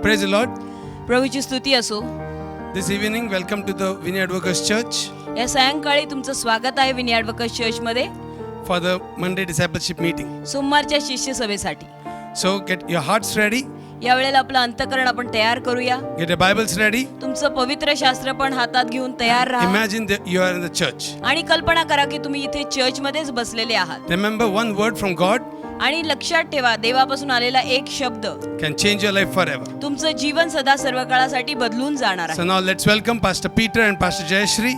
Praise the Lord. प्रभूची स्तुती असो. This evening, welcome to the Vineyard Workers Church या सायंकाळी तुमचं स्वागत आहे विनियार्ड वर्कर्स चर्च मध्ये for the Monday Discipleship Meeting. सोमवारच्या शिष्य सभेसाठी. So get your hearts ready, या वेळेला आपलं अंतःकरण आपण तयार करूया. get your Bibles ready. तुमचं पवित्र शास्त्र पण हातात घेऊन तयार राहा. Imagine that you are in the church. आणि कल्पना करा की तुम्ही इथे चर्च मध्येच बसलेले आहात. Remember, one word from God आणि लक्षात ठेवा, देवापासून आलेला एक शब्द can change your life forever. तुमचं जीवन सदा सर्व काळासाठी बदलून जाणार So आहे. now let's welcome Pastor Peter and Pastor Jayashri,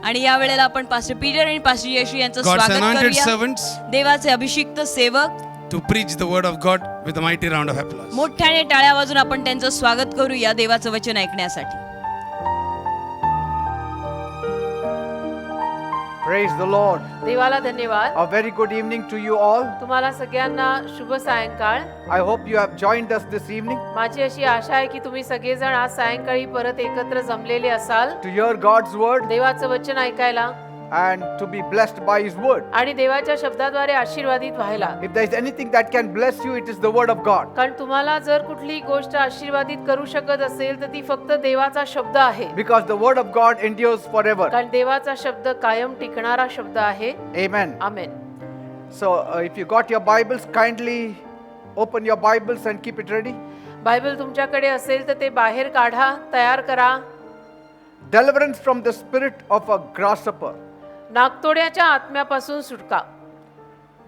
आणि या वेळेला आपण पास्टर पीटर आणि पास्टर येशू यांचं God's स्वागत anointed करूया. servants, देवाचे अभिषिक्त सेवक. to preach the word of God with a mighty round of applause. मोठ्याने टाळ्या वाजून आपण त्यांचं स्वागत करूया देवाचं वचन ऐकण्यासाठी. Praise the Lord. देवाला धन्यवाद. A very good evening to you all. तुम्हाला सगळ्यांना शुभ सायंकाळ. I hope you have joined us this evening माझी अशी आशा आहे की तुम्ही सगळेजण आज सायंकाळी परत एकत्र जमलेले असाल to hear God's word देवाचं वचन ऐकायला and to be blessed by His word. आणि देवाच्या शब्दाद्वारे आशीर्वादित व्हायला. If there is anything that can bless you, it is the word of God. कारण तुम्हाला जर कुठली गोष्ट आशीर्वादित करू शकत असेल तर ती फक्त देवाचा शब्द आहे. Because the word of God endures forever. कारण देवाचा शब्द कायम टिकणारा शब्द आहे. Amen. Amen. So if you got your Bibles, kindly open your Bibles and keep it ready. Bible तुमच्याकडे असेल तर ते बाहेर काढा, तयार करा. Deliverance from the spirit of a grasshopper. नागतोड्याच्या आत्म्यापासून सुटका.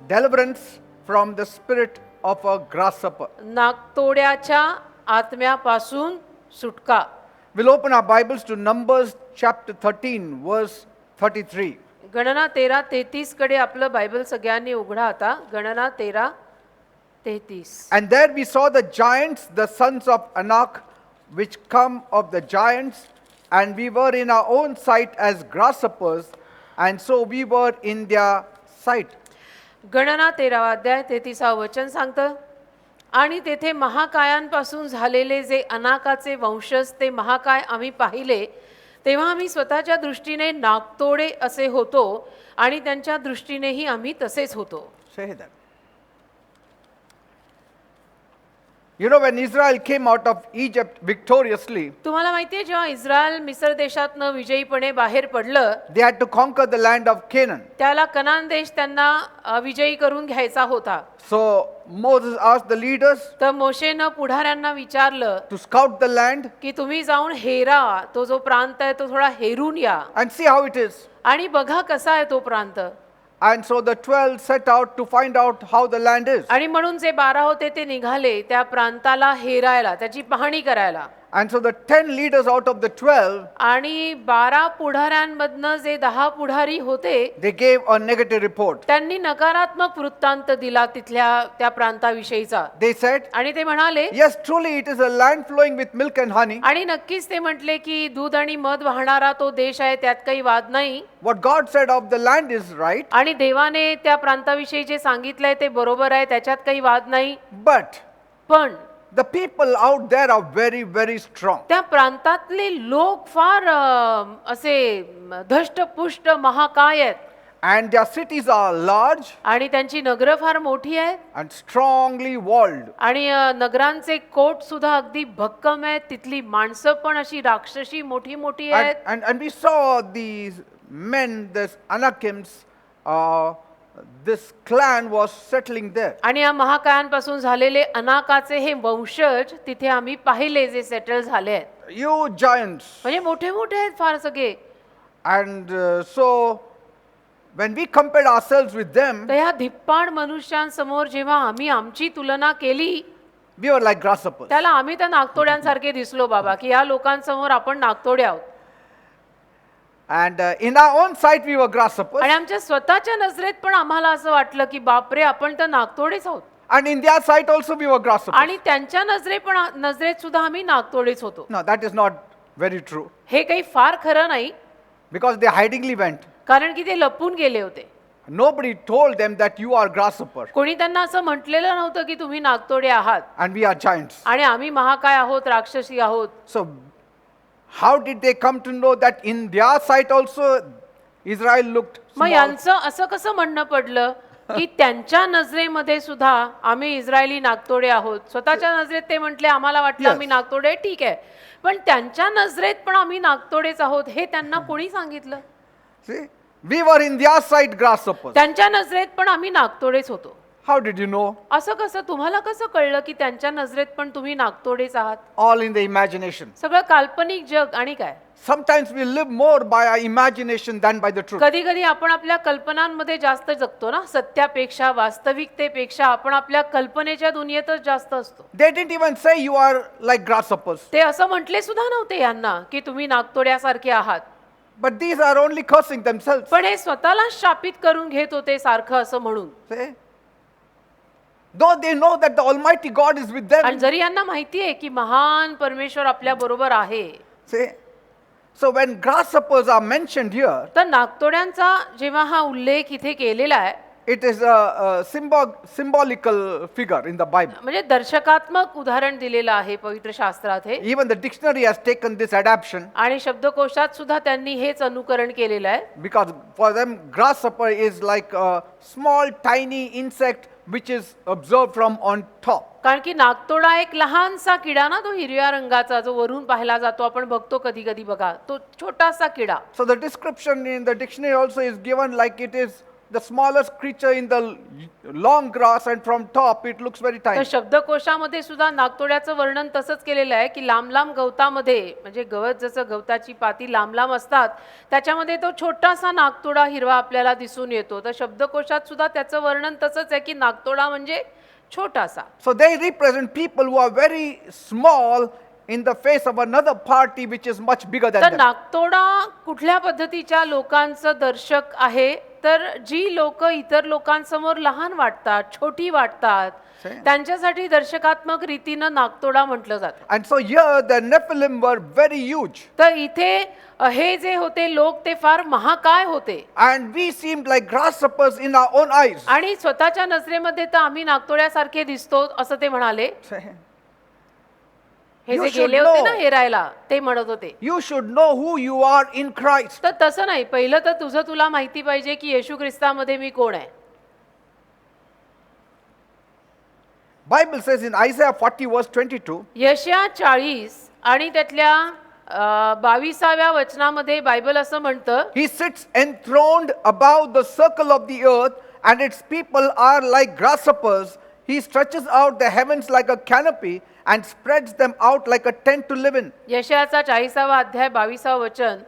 Deliverance from the spirit of a grasshopper. नागतोड्याच्या आत्म्यापासून सुटका. We'll open our Bibles to Numbers chapter 13, verse 33. गणना 13:33 कडे आपलं बायबल सगळ्यांनी उघडा आता. गणना 13:33. And there we saw the giants, the sons of Anak, which come of the giants, and we were in our own sight as grasshoppers, and so we were in their sight. गणना 13 अध्याय 33 वचन सांगतं, आणि तेथे महाकायांपासून झालेले जे अनाकाचे वंशज ते महाकाय आम्ही पाहिले, तेव्हा आम्ही स्वतःच्या दृष्टीने नागतोडे असे होतो आणि त्यांच्या दृष्टीनेही आम्ही तसेच होतो. Say that. You know, when Israel came out of Egypt victoriously, तुम्हाला माहितीये जेव्हा इस्रायल मिस्र देशातनं विजयीपणे बाहेर पडलं, they had to conquer the land of Canaan. त्याला कनान देश त्यांना विजयी करून घ्यायचा होता. So Moses asked the leaders तर मोशेनं पुढाऱ्यांना विचारलं to scout the land की तुम्ही जाऊन हेरा, तो जो प्रांत आहे तो थोडा हेरून या and see how it is. आणि बघा कसा आहे तो प्रांत. And so the 12 set out to find out how the land is. आणि म्हणून जे 12 होते ते निघाले त्या प्रांताला हेरायला, त्याची पाहणी करायला. And so the 10 leaders out of the 12, आणि 12 पुढाऱ्यांमधनं जे 10 पुढारी होते they gave a negative report. त्यांनी नकारात्मक वृत्तांत दिला तिथल्या त्या प्रांताविषयीचा. They said, आणि ते म्हणाले, yes, truly it is a land flowing with milk and honey. आणि नक्कीच ते म्हटले की दूध आणि मध वाहणारा तो देश आहे, त्यात काही वाद नाही. What God said of the land is right. आणि देवाने त्या प्रांताविषयी जे सांगितलंय ते बरोबर आहे, त्याच्यात काही वाद नाही. But पण the people out there are very, very strong. त्या प्रांतातले लोक फार असे धष्टपुष्ट महाकाय आहेत. And their cities are large आणि त्यांची नगरं फार मोठी आहेत. and strongly walled. आणि नगरांचे कोट सुद्धा अगदी भक्कम आहेत. तिथली माणसं पण अशी राक्षसी मोठी मोठी आहेत. And we saw these men, this Anakims, this clan was settling there. आणि या महाकायांपासून झालेले अनाकाचे हे वंशज तिथे आम्ही पाहिले जे सेटल झाले आहेत. Huge giants. म्हणजे मोठे मोठे आहेत फार सगळे. And so when we compared ourselves with them, तर ह्या धिप्पाड मनुष्यांसमोर जेव्हा आम्ही आमची तुलना केली, we were like grasshoppers. त्याला आम्ही तर नागतोड्यांसारखे दिसलो बाबा, की या लोकांसमोर आपण नागतोडे आहोत. And in our own sight we were grasshoppers. आणि आमच्या स्वतःच्या नजरेत पण आम्हाला असं वाटलं की बापरे, आपण तर नागतोडेच आहोत. And in their sight also we were grasshoppers. आणि त्यांच्या नजरेत सुद्धा आम्ही नागतोडेच होतो. No, that is not very true. हे काही फार खरं नाही, Because they hidingly went. कारण की ते लपून गेले होते. Nobody told them that you are grasshopper कोणी त्यांना असं म्हटलेलं नव्हतं की तुम्ही नागतोडे आहात and we are giants. आणि आम्ही महाकाय आहोत, राक्षसी आहोत. So how did they come to know that in their sight also Israel looked मग small? यांचं असं कसं म्हणणं पडलं की त्यांच्या नजरेमध्ये सुद्धा आम्ही इस्रायली नागतोडे आहोत. स्वतःच्या नजरेत ते म्हटले आम्हाला वाटलं Yes. आम्ही नागतोडे, ठीक आहे, पण त्यांच्या नजरेत पण आम्ही नागतोडेच आहोत हे त्यांना कोणी सांगितलं? See, we were in their sight grasshoppers. त्यांच्या नजरेत पण आम्ही नागतोडेच होतो. How did you know? असं कसं, तुम्हाला कसं कळलं की त्यांच्या नजरेत पण तुम्ही नागतोडेच आहात? All in the imagination. सगळं काल्पनिक जग आणि काय. Sometimes we live more by our imagination than by the truth. कधी कधी आपण आपल्या कल्पनांमध्ये जास्त जगतो ना, सत्यापेक्षा वास्तविकतेपेक्षा आपण आपल्या कल्पनेच्या दुनियेतच जास्त असतो. They didn't even say you are like grasshoppers. ते असं म्हटले सुद्धा नव्हते यांना की तुम्ही नागतोड्यासारखे आहात, But these are only cursing themselves. पण हे स्वतःला शापित करून घेत होते सारखं असं म्हणून. See? Though they know that the Almighty God is with आणि them. जरी यांना माहिती आहे की महान परमेश्वर आपल्या बरोबर आहे, See? So when grasshoppers are mentioned here, तर नागतोड्यांचा जेव्हा हा उल्लेख इथे केलेला आहे, it is a symbolical figure in the Bible. म्हणजे दर्शकात्मक उदाहरण दिलेलं आहे पवित्र शास्त्रात हे. Even the dictionary has taken this adaptation आणि शब्दकोशात सुद्धा त्यांनी हेच अनुकरण केलेलं आहे. because for them grasshopper is like a small tiny insect which is observed from on top. कारण की नागतोडा एक लहानसा किडा ना, तो हिरव्या रंगाचा जो वरून पाहिला जातो, आपण बघतो कधी कधी बघा, तो छोटासा किडा. So the description in the dictionary also is given like it is the smallest creature in the long grass and from top it looks very तर tiny. शब्दकोशामध्ये सुद्धा नागतोड्याचं वर्णन तसंच केलेलं आहे की लांब लांब गवतामध्ये, म्हणजे गवत जसं गवताची पाती लांब लांब असतात, त्याच्यामध्ये तो छोटासा नागतोडा हिरवा आपल्याला दिसून येतो. तर शब्दकोशात सुद्धा त्याचं वर्णन तसंच आहे की नागतोडा म्हणजे छोटासा. So they represent people who are very small in the face of another party which is much bigger than तर them. नागतोडा कुठल्या पद्धतीच्या लोकांचं दर्शक आहे? तर जी लोक इतर लोकांसमोर लहान वाटतात, छोटी वाटतात, Same. त्यांच्यासाठी दर्शकात्मक रीतीनं नागतोडा म्हटलं जातं. And so here the Nephilim were very huge. तर इथे हे जे होते लोक ते फार महाकाय होते And we seemed like grasshoppers in our own eyes. आणि स्वतःच्या नजरेमध्ये तर आम्ही नागतोड्यासारखे दिसतो असं ते म्हणाले. हे You जे should गेले होते know. ना हेरायला, ते म्हणत होते. You should know who you are in Christ. तर तसं नाही, पहिलं तर तुझं तुला माहिती पाहिजे की येशू ख्रिस्तामध्ये मी कोण आहे. Bible says in Isaiah 40 verse 22, यशया 40 आणि त्यातल्या 22व्या वचनामध्ये बायबल असं म्हणतं, He sits enthroned above the circle of the earth, and its people are like grasshoppers. He stretches out the heavens like a canopy and spreads them out like a tent to live in. यशयाचा 40वा अध्याय 22वा वचन,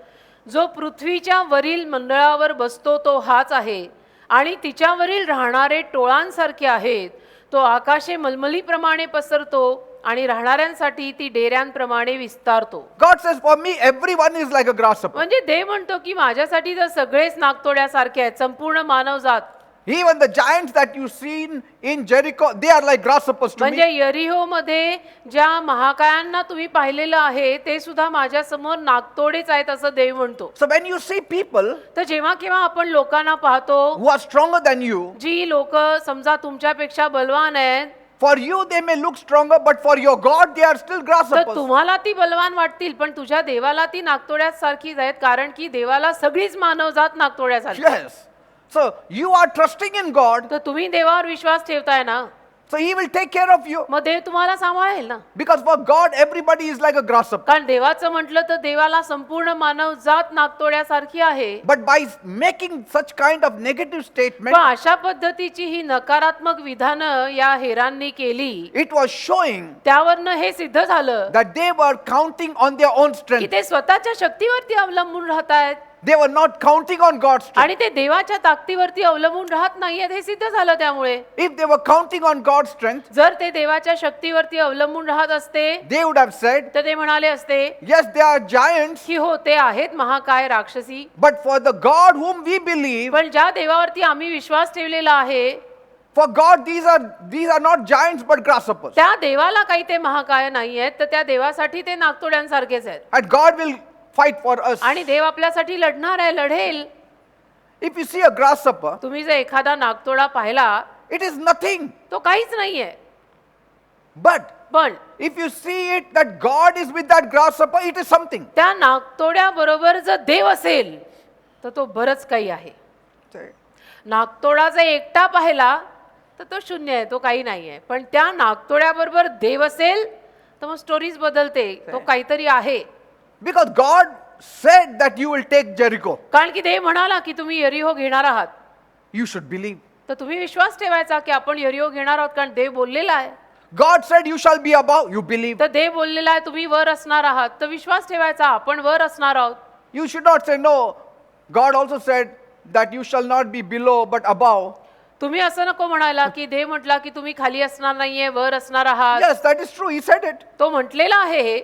जो पृथ्वीच्या वरील मंडळावर बसतो तो हाच आहे आणि तिच्यावरील राहणारे टोळांसारखे आहेत. तो आकाशे मलमलीप्रमाणे पसरतो आणि राहणाऱ्यांसाठी ती डेऱ्यांप्रमाणे विस्तारतो. God says, for me, everyone is like a grasshopper. म्हणजे देव म्हणतो की माझ्यासाठी तर सगळेच नागतोड्यासारखे आहेत, संपूर्ण मानवजात. Even the giants that you seen in Jericho, they are like grasshoppers to म्हणजे me. यरिहो मध्ये ज्या महाकायांना तुम्ही पाहिलेलं आहे ते सुद्धा माझ्या समोर नागतोडेच आहेत असं देव म्हणतो. So when you see people तर जेव्हा केव्हा आपण लोकांना पाहतो, who are stronger than you, जी लोक समजा तुमच्यापेक्षा बलवान आहेत, for you they may look stronger, but for your God they are still तर grasshoppers. तुम्हाला ती बलवान वाटतील, पण तुझ्या देवाला ती नागतोड्यासारखीच आहेत, कारण की देवाला सगळीच मानवजात नागतोड्यासारखी आहे. Yes. So you are trusting in God, तर तुम्ही देवावर विश्वास ठेवताय ना, so He will take care of you. मग देव तुम्हाला सांभाळेल ना. Because for God, everybody is like a grasshopper. कारण देवाचं म्हटलं तर देवाला संपूर्ण मानवजात नागतोड्यासारखी आहे. But by making such kind of negative statement, पण अशा पद्धतीची ही नकारात्मक विधानं या हेरांनी केली, it was showing त्यावरनं हे सिद्ध झालं that they were counting on their own की strength. ते स्वतःच्या शक्तीवरती अवलंबून राहत आहेत They were not counting on God's strength. आणि ते देवाच्या ताकदीवरती अवलंबून राहत नाहीयेत, हे सिद्ध झालं. त्यामुळे If they were counting on God's strength, जर ते देवाच्या शक्तीवरती अवलंबून राहत असते they would have said, तर ते म्हणाले असते yes, they are giants, की हो ते आहेत महाकाय राक्षसी, but for the God whom we believe, पण ज्या देवावरती आम्ही विश्वास ठेवलेला आहे for God these are not giants but grasshoppers. त्या देवाला काही ते महाकाय नाहीयेत, तर त्या देवासाठी ते नागतोड्यांसारखेच आहेत. And God will fight for us. आणि देव आपल्यासाठी लढणार आहे, लढेल. If you see a grasshopper, तुम्ही जर एखादा नागतोडा पाहिला, it is nothing. तो काहीच नाहीये. But पण if you see it that God is with that grasshopper, it is something. त्या नागतोड्या बरोबर जर देव असेल तर तो बरंच काही आहे. नागतोडा जर एकटा पाहिला तर तो शून्य आहे, तो काही नाही आहे. पण त्या नागतोड्याबरोबर देव असेल तर मग स्टोरीज बदलते, तो काहीतरी आहे. Because God said that you will take Jericho. कारण की देव म्हणाला की तुम्ही यरिहो घेणार आहात, You should believe. तर तुम्ही विश्वास ठेवायचा की आपण यरिहो घेणार आहोत, कारण देव बोललेला आहे. God said you shall be above. You believe. तर देव बोललेला आहे तुम्ही वर असणार आहात, तर विश्वास ठेवायचा आपण वर असणार आहोत. You should not say no. God also said that you shall not be below but above. तुम्ही असं नको म्हणायला की देव म्हटला की तुम्ही खाली असणार नाहीये, वर असणार आहात. Yes, that is true. He said it. तो म्हटलेला आहे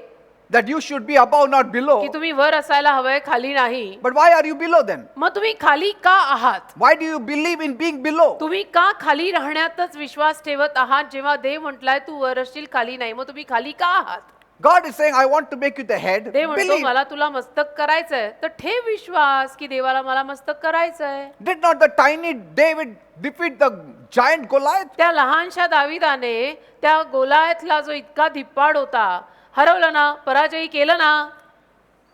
That you should be above, not below. की तुम्ही वर असायला हवंय, खाली नाही. But why are you below then? मग तुम्ही खाली का आहात? Why do you believe in being below? तुम्ही का खाली राहण्यातच विश्वास ठेवत आहात, जेव्हा देव म्हटलाय तू वर असशील खाली नाही? मग तुम्ही खाली का आहात? God is saying, I want to make you the head. देव म्हणतो Believe. मला तुला मस्तक करायचंय, तर ठेव विश्वास की देवाला मला मस्तक करायचंय. Did not the tiny David defeat the giant Goliath? त्या लहानशा दाविदाने त्या गोलायतला जो इतका धिप्पाड होता हरवलं ना, पराजयी केलं ना.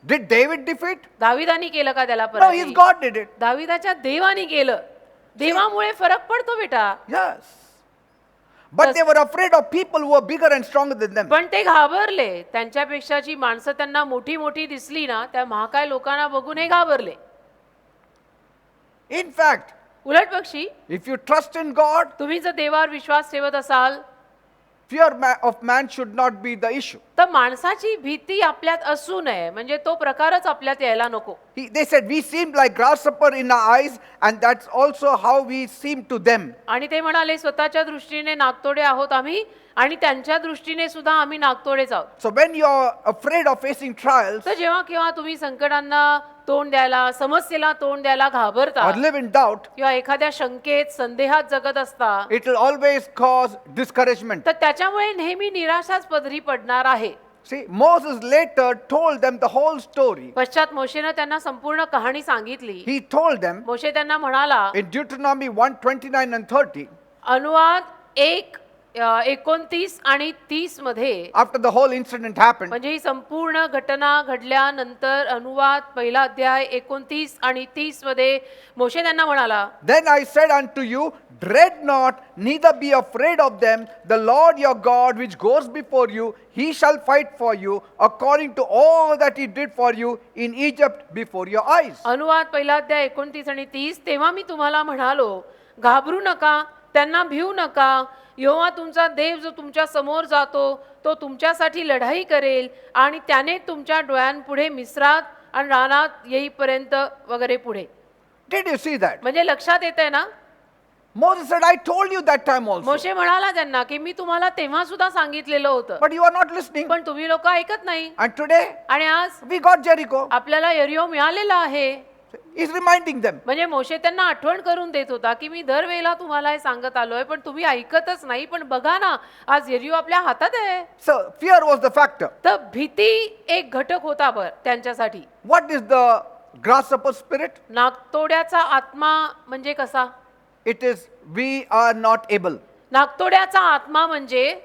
Did David defeat? दाविदानी केलं का त्याला No, पराजयी? his God did it. दाविदाच्या देवानी केलं. देवामुळे फरक पडतो बेटा. Yes. But they were afraid of people who were bigger and stronger than them. पण ते घाबरले. त्यांच्यापेक्षा जी माणसं त्यांना मोठी मोठी दिसली ना, त्या महाकाय लोकांना बघून हे घाबरले. In fact, उलट पक्षी if you trust in God, तुम्ही जर देवावर विश्वास ठेवत असाल fear of man should not be the issue. तर माणसाची भीती आपल्यात असू नये, म्हणजे तो प्रकारच आपल्यात यायला नको. They said, we seemed like grasshopper in our eyes, and that's also how we seem to them. आणि ते म्हणाले स्वतःच्या दृष्टीने नागतोडे आहोत आम्ही, आणि त्यांच्या दृष्टीने सुद्धा आम्ही नागतोडेच आहोत. So when you're afraid of facing trials तर जेव्हा केव्हा तुम्ही संकटांना तोंड द्यायला, समस्येला तोंड द्यायला घाबरता or live in doubt, किंवा एखाद्या शंकेत संदेहात जगत असता, it will always cause discouragement. तर त्याच्यामुळे नेहमी निराशाच पदरी पडणार आहे. See, Moses later told them the whole story. पश्चात मोशेनं त्यांना संपूर्ण कहाणी सांगितली. He told them मोशे त्यांना म्हणाला, in Deuteronomy 1:29 and 30, अनुवाद 1:29 आणि 30 मध्ये, after the whole incident happened, म्हणजे ही संपूर्ण घटना घडल्यानंतर अनुवाद पहिला अध्याय 29 आणि 30 मध्ये मोशे त्यांना म्हणाला, then I said unto you, dread not, neither be afraid of them. The Lord your God, which goes before you, he shall fight for you, according to all that he did for you in Egypt before your eyes. अनुवाद पहिला अध्याय 29 आणि 30. तेव्हा मी तुम्हाला म्हणालो, घाबरू नका, त्यांना भिवू नका. यहोवा तुमचा देव जो तुमच्या समोर जातो, तो तुमच्यासाठी लढाई करेल, आणि त्याने तुमच्या डोळ्यांपुढे मिस्रात आणि रानात येईपर्यंत वगैरे पुढे. Did you see that? म्हणजे लक्षात येतंय ना? Moses said, I told you that time also. मोशे म्हणाला त्यांना की मी तुम्हाला तेव्हा सुद्धा सांगितलेलं होतं, But you are not listening. पण तुम्ही लोक ऐकत नाही. And today, आणि आज we got Jericho. आपल्याला यरिहो मिळालेला आहे. He's reminding them. म्हणजे मोशे त्यांना आठवण करून देत होता की मी दरवेळेला तुम्हाला हे सांगत आलोय, पण तुम्ही ऐकतच नाही. पण बघा ना, आज यरिहो आपल्या हातात आहे. So, fear was the factor. तर भीती एक घटक होता त्यांच्यासाठी. What is the grasshopper spirit? नागतोड्याचा आत्मा म्हणजे कसा? It is, we are not able. नागतोड्याचा आत्मा म्हणजे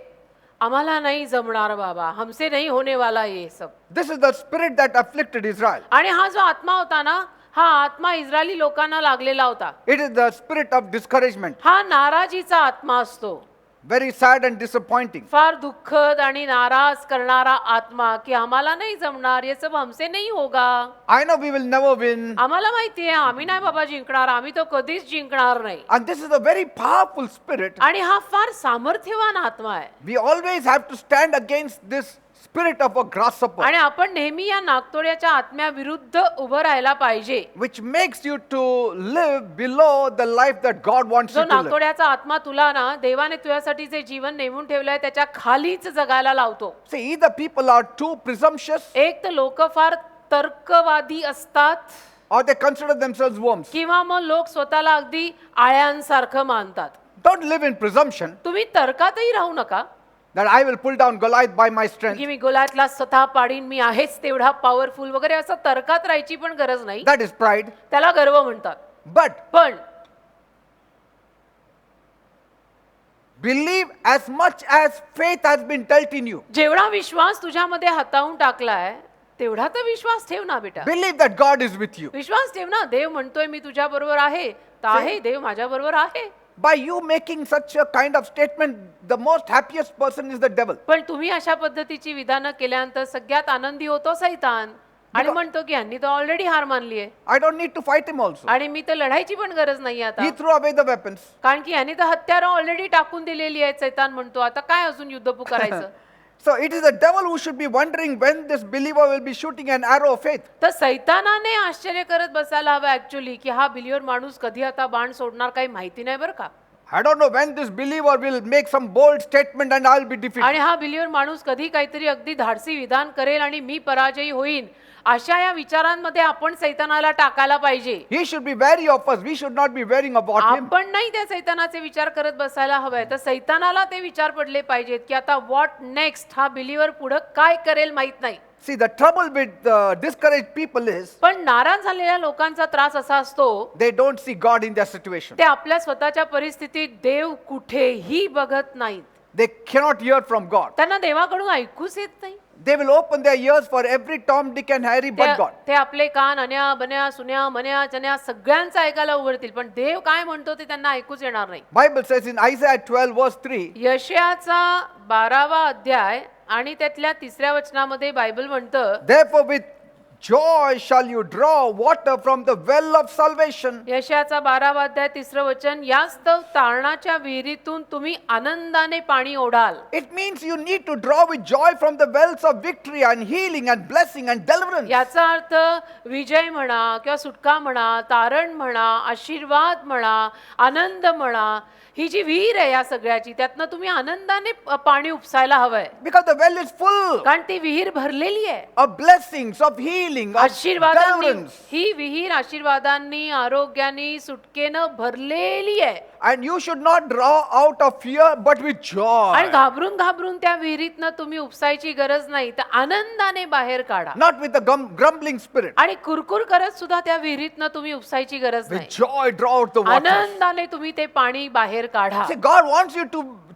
आम्हाला नाही जमणार बाबा, हमसे नहीं होने वाला ये सब. This is the spirit that afflicted Israel. आणि हा जो आत्मा होता ना, हा आत्मा इस्रायली लोकांना लागलेला होता. It is the spirit of discouragement. हा नाराजीचा आत्मा असतो. Very sad and disappointing. फार दुःखद आणि नाराज करणारा आत्मा, की आम्हाला नाही जमणार, ये सब हमसे नहीं होगा. I know we will never win. आम्हाला माहिती आहे आम्ही नाही बाबा जिंकणार, आम्ही तो कधीच जिंकणार नाही. And this is a very powerful spirit. आणि हा फार सामर्थ्यवान आत्मा आहे. We always have to stand against this spirit of a grasshopper, आणि आपण नेहमी या नागतोड्याच्या आत्म्याविरुद्ध उभं राहायला पाहिजे. which makes you to live below the life that God wants जो you to live. नागतोड्याचा आत्मा तुला ना, देवाने तुझ्यासाठी जे जीवन नेमून ठेवलंय त्याच्या खालीच जगायला लावतो. See, either people are too presumptuous एक तर लोक फार तर्कवादी असतात, or they consider themselves worms. किंवा मग लोक स्वतःला अगदी आळ्यांसारखं मानतात. Don't live in presumption तुम्ही तर्कातही राहू नका that I will pull down Goliath by my strength. की मी गोलायतला स्वतः पाडीन, मी आहेच तेवढा पॉवरफुल वगैरे, असं तर्कात राहायची पण गरज नाही. That is pride. त्याला गर्व म्हणतात. But पण believe as much as faith has been dealt in you. जेवढा विश्वास तुझ्यामध्ये हाताळून टाकलाय, तेवढा तर विश्वास ठेव ना बेटा. Believe that God is with you. विश्वास ठेव ना, देव म्हणतोय मी तुझ्या बरोबर आहे, तर आहे, देव माझ्या बरोबर आहे. By you making such a kind of statement, the most happiest person is the devil. पण तुम्ही अशा पद्धतीची विधानं केल्यानंतर सगळ्यात आनंदी होतो सैतान आणि म्हणतो की ह्यांनी तर ऑलरेडी हार मानली आहे I don't need to fight him also. आणि मी तर लढायची पण गरज नाही आता, He threw away the weapons. कारण की ह्यांनी तर हत्यारं ऑलरेडी टाकून दिलेली आहेत. सैतान म्हणतो आता काय अजून युद्ध पुकारायचं. So it is the devil who should be wondering when this believer will be shooting an arrow of faith. तर सैतानाने आश्चर्य करत बसायला हवं ऍक्च्युली की हा बिलिव्हर माणूस कधी आता बाण सोडणार काही माहिती नाही बरं का. I don't know when this believer will make some bold statement and I'll be defeated. आणि हा बिलिव्हर माणूस कधी काहीतरी अगदी धाडसी विधान करेल आणि मी पराजयी होईन, अशा या विचारांमध्ये आपण सैतानाला टाकायला पाहिजे. He should be wary of us. We should not be worrying about him. आपण नाही त्या सैतानाचे विचार करत बसायला हवंय, तर सैतानाला ते विचार पडले पाहिजेत की आता व्हॉट नेक्स्ट, हा बिलिव्हर पुढे काय करेल माहित नाही. See, the trouble with discouraged people is पण नाराज झालेल्या लोकांचा त्रास असा असतो, they don't see God in their situation. ते आपल्या स्वतःच्या परिस्थितीत देव कुठेही बघत नाहीत. They cannot hear from God. त्यांना देवाकडून ऐकूच येत नाही. They will open their ears for every Tom, Dick and Harry but God. ते आपले कान अन्या बन्या सुन्या मन्या चन्या सगळ्यांचं ऐकायला उघडतील, पण देव काय म्हणतो ते त्यांना ऐकूच येणार नाही. Bible says in Isaiah 12 verse 3, यशायाचा 12वा अध्याय आणि त्यातल्या 3ऱ्या वचनामध्ये बायबल म्हणतं, therefore with joy shall you draw water from the well of salvation. यशायाचा 12वा अध्याय 3रं वचन, यास्तव तारणाच्या विहिरीतून तुम्ही आनंदाने पाणी ओढाल. It means you need to draw with joy from the wells of victory and healing and blessing and deliverance. याचा अर्थ विजय म्हणा किंवा सुटका म्हणा, तारण म्हणा, आशीर्वाद म्हणा, आनंद म्हणा, ही जी विहीर आहे या सगळ्याची, त्यातनं तुम्ही आनंदाने पाणी उपसायला हवंय. Because the well is full कारण ती विहीर भरलेली आहे of blessings, of healing, of आशीर्वादांनी. deliverance. ही विहीर आशीर्वादांनी, आरोग्यानी, सुटकेनं भरलेली आहे. And you should not draw out of fear but with आणि joy. घाबरून घाबरून त्या विहिरीतनं तुम्ही उपसायची गरज नाही, तर आनंदाने बाहेर काढा. Not with a grumbling spirit. आणि कुरकुर करत सुद्धा त्या विहिरीतनं तुम्ही उपसायची गरज With नाही. joy draw out the water. आनंदाने तुम्ही ते पाणी बाहेर काढा. See, God wants you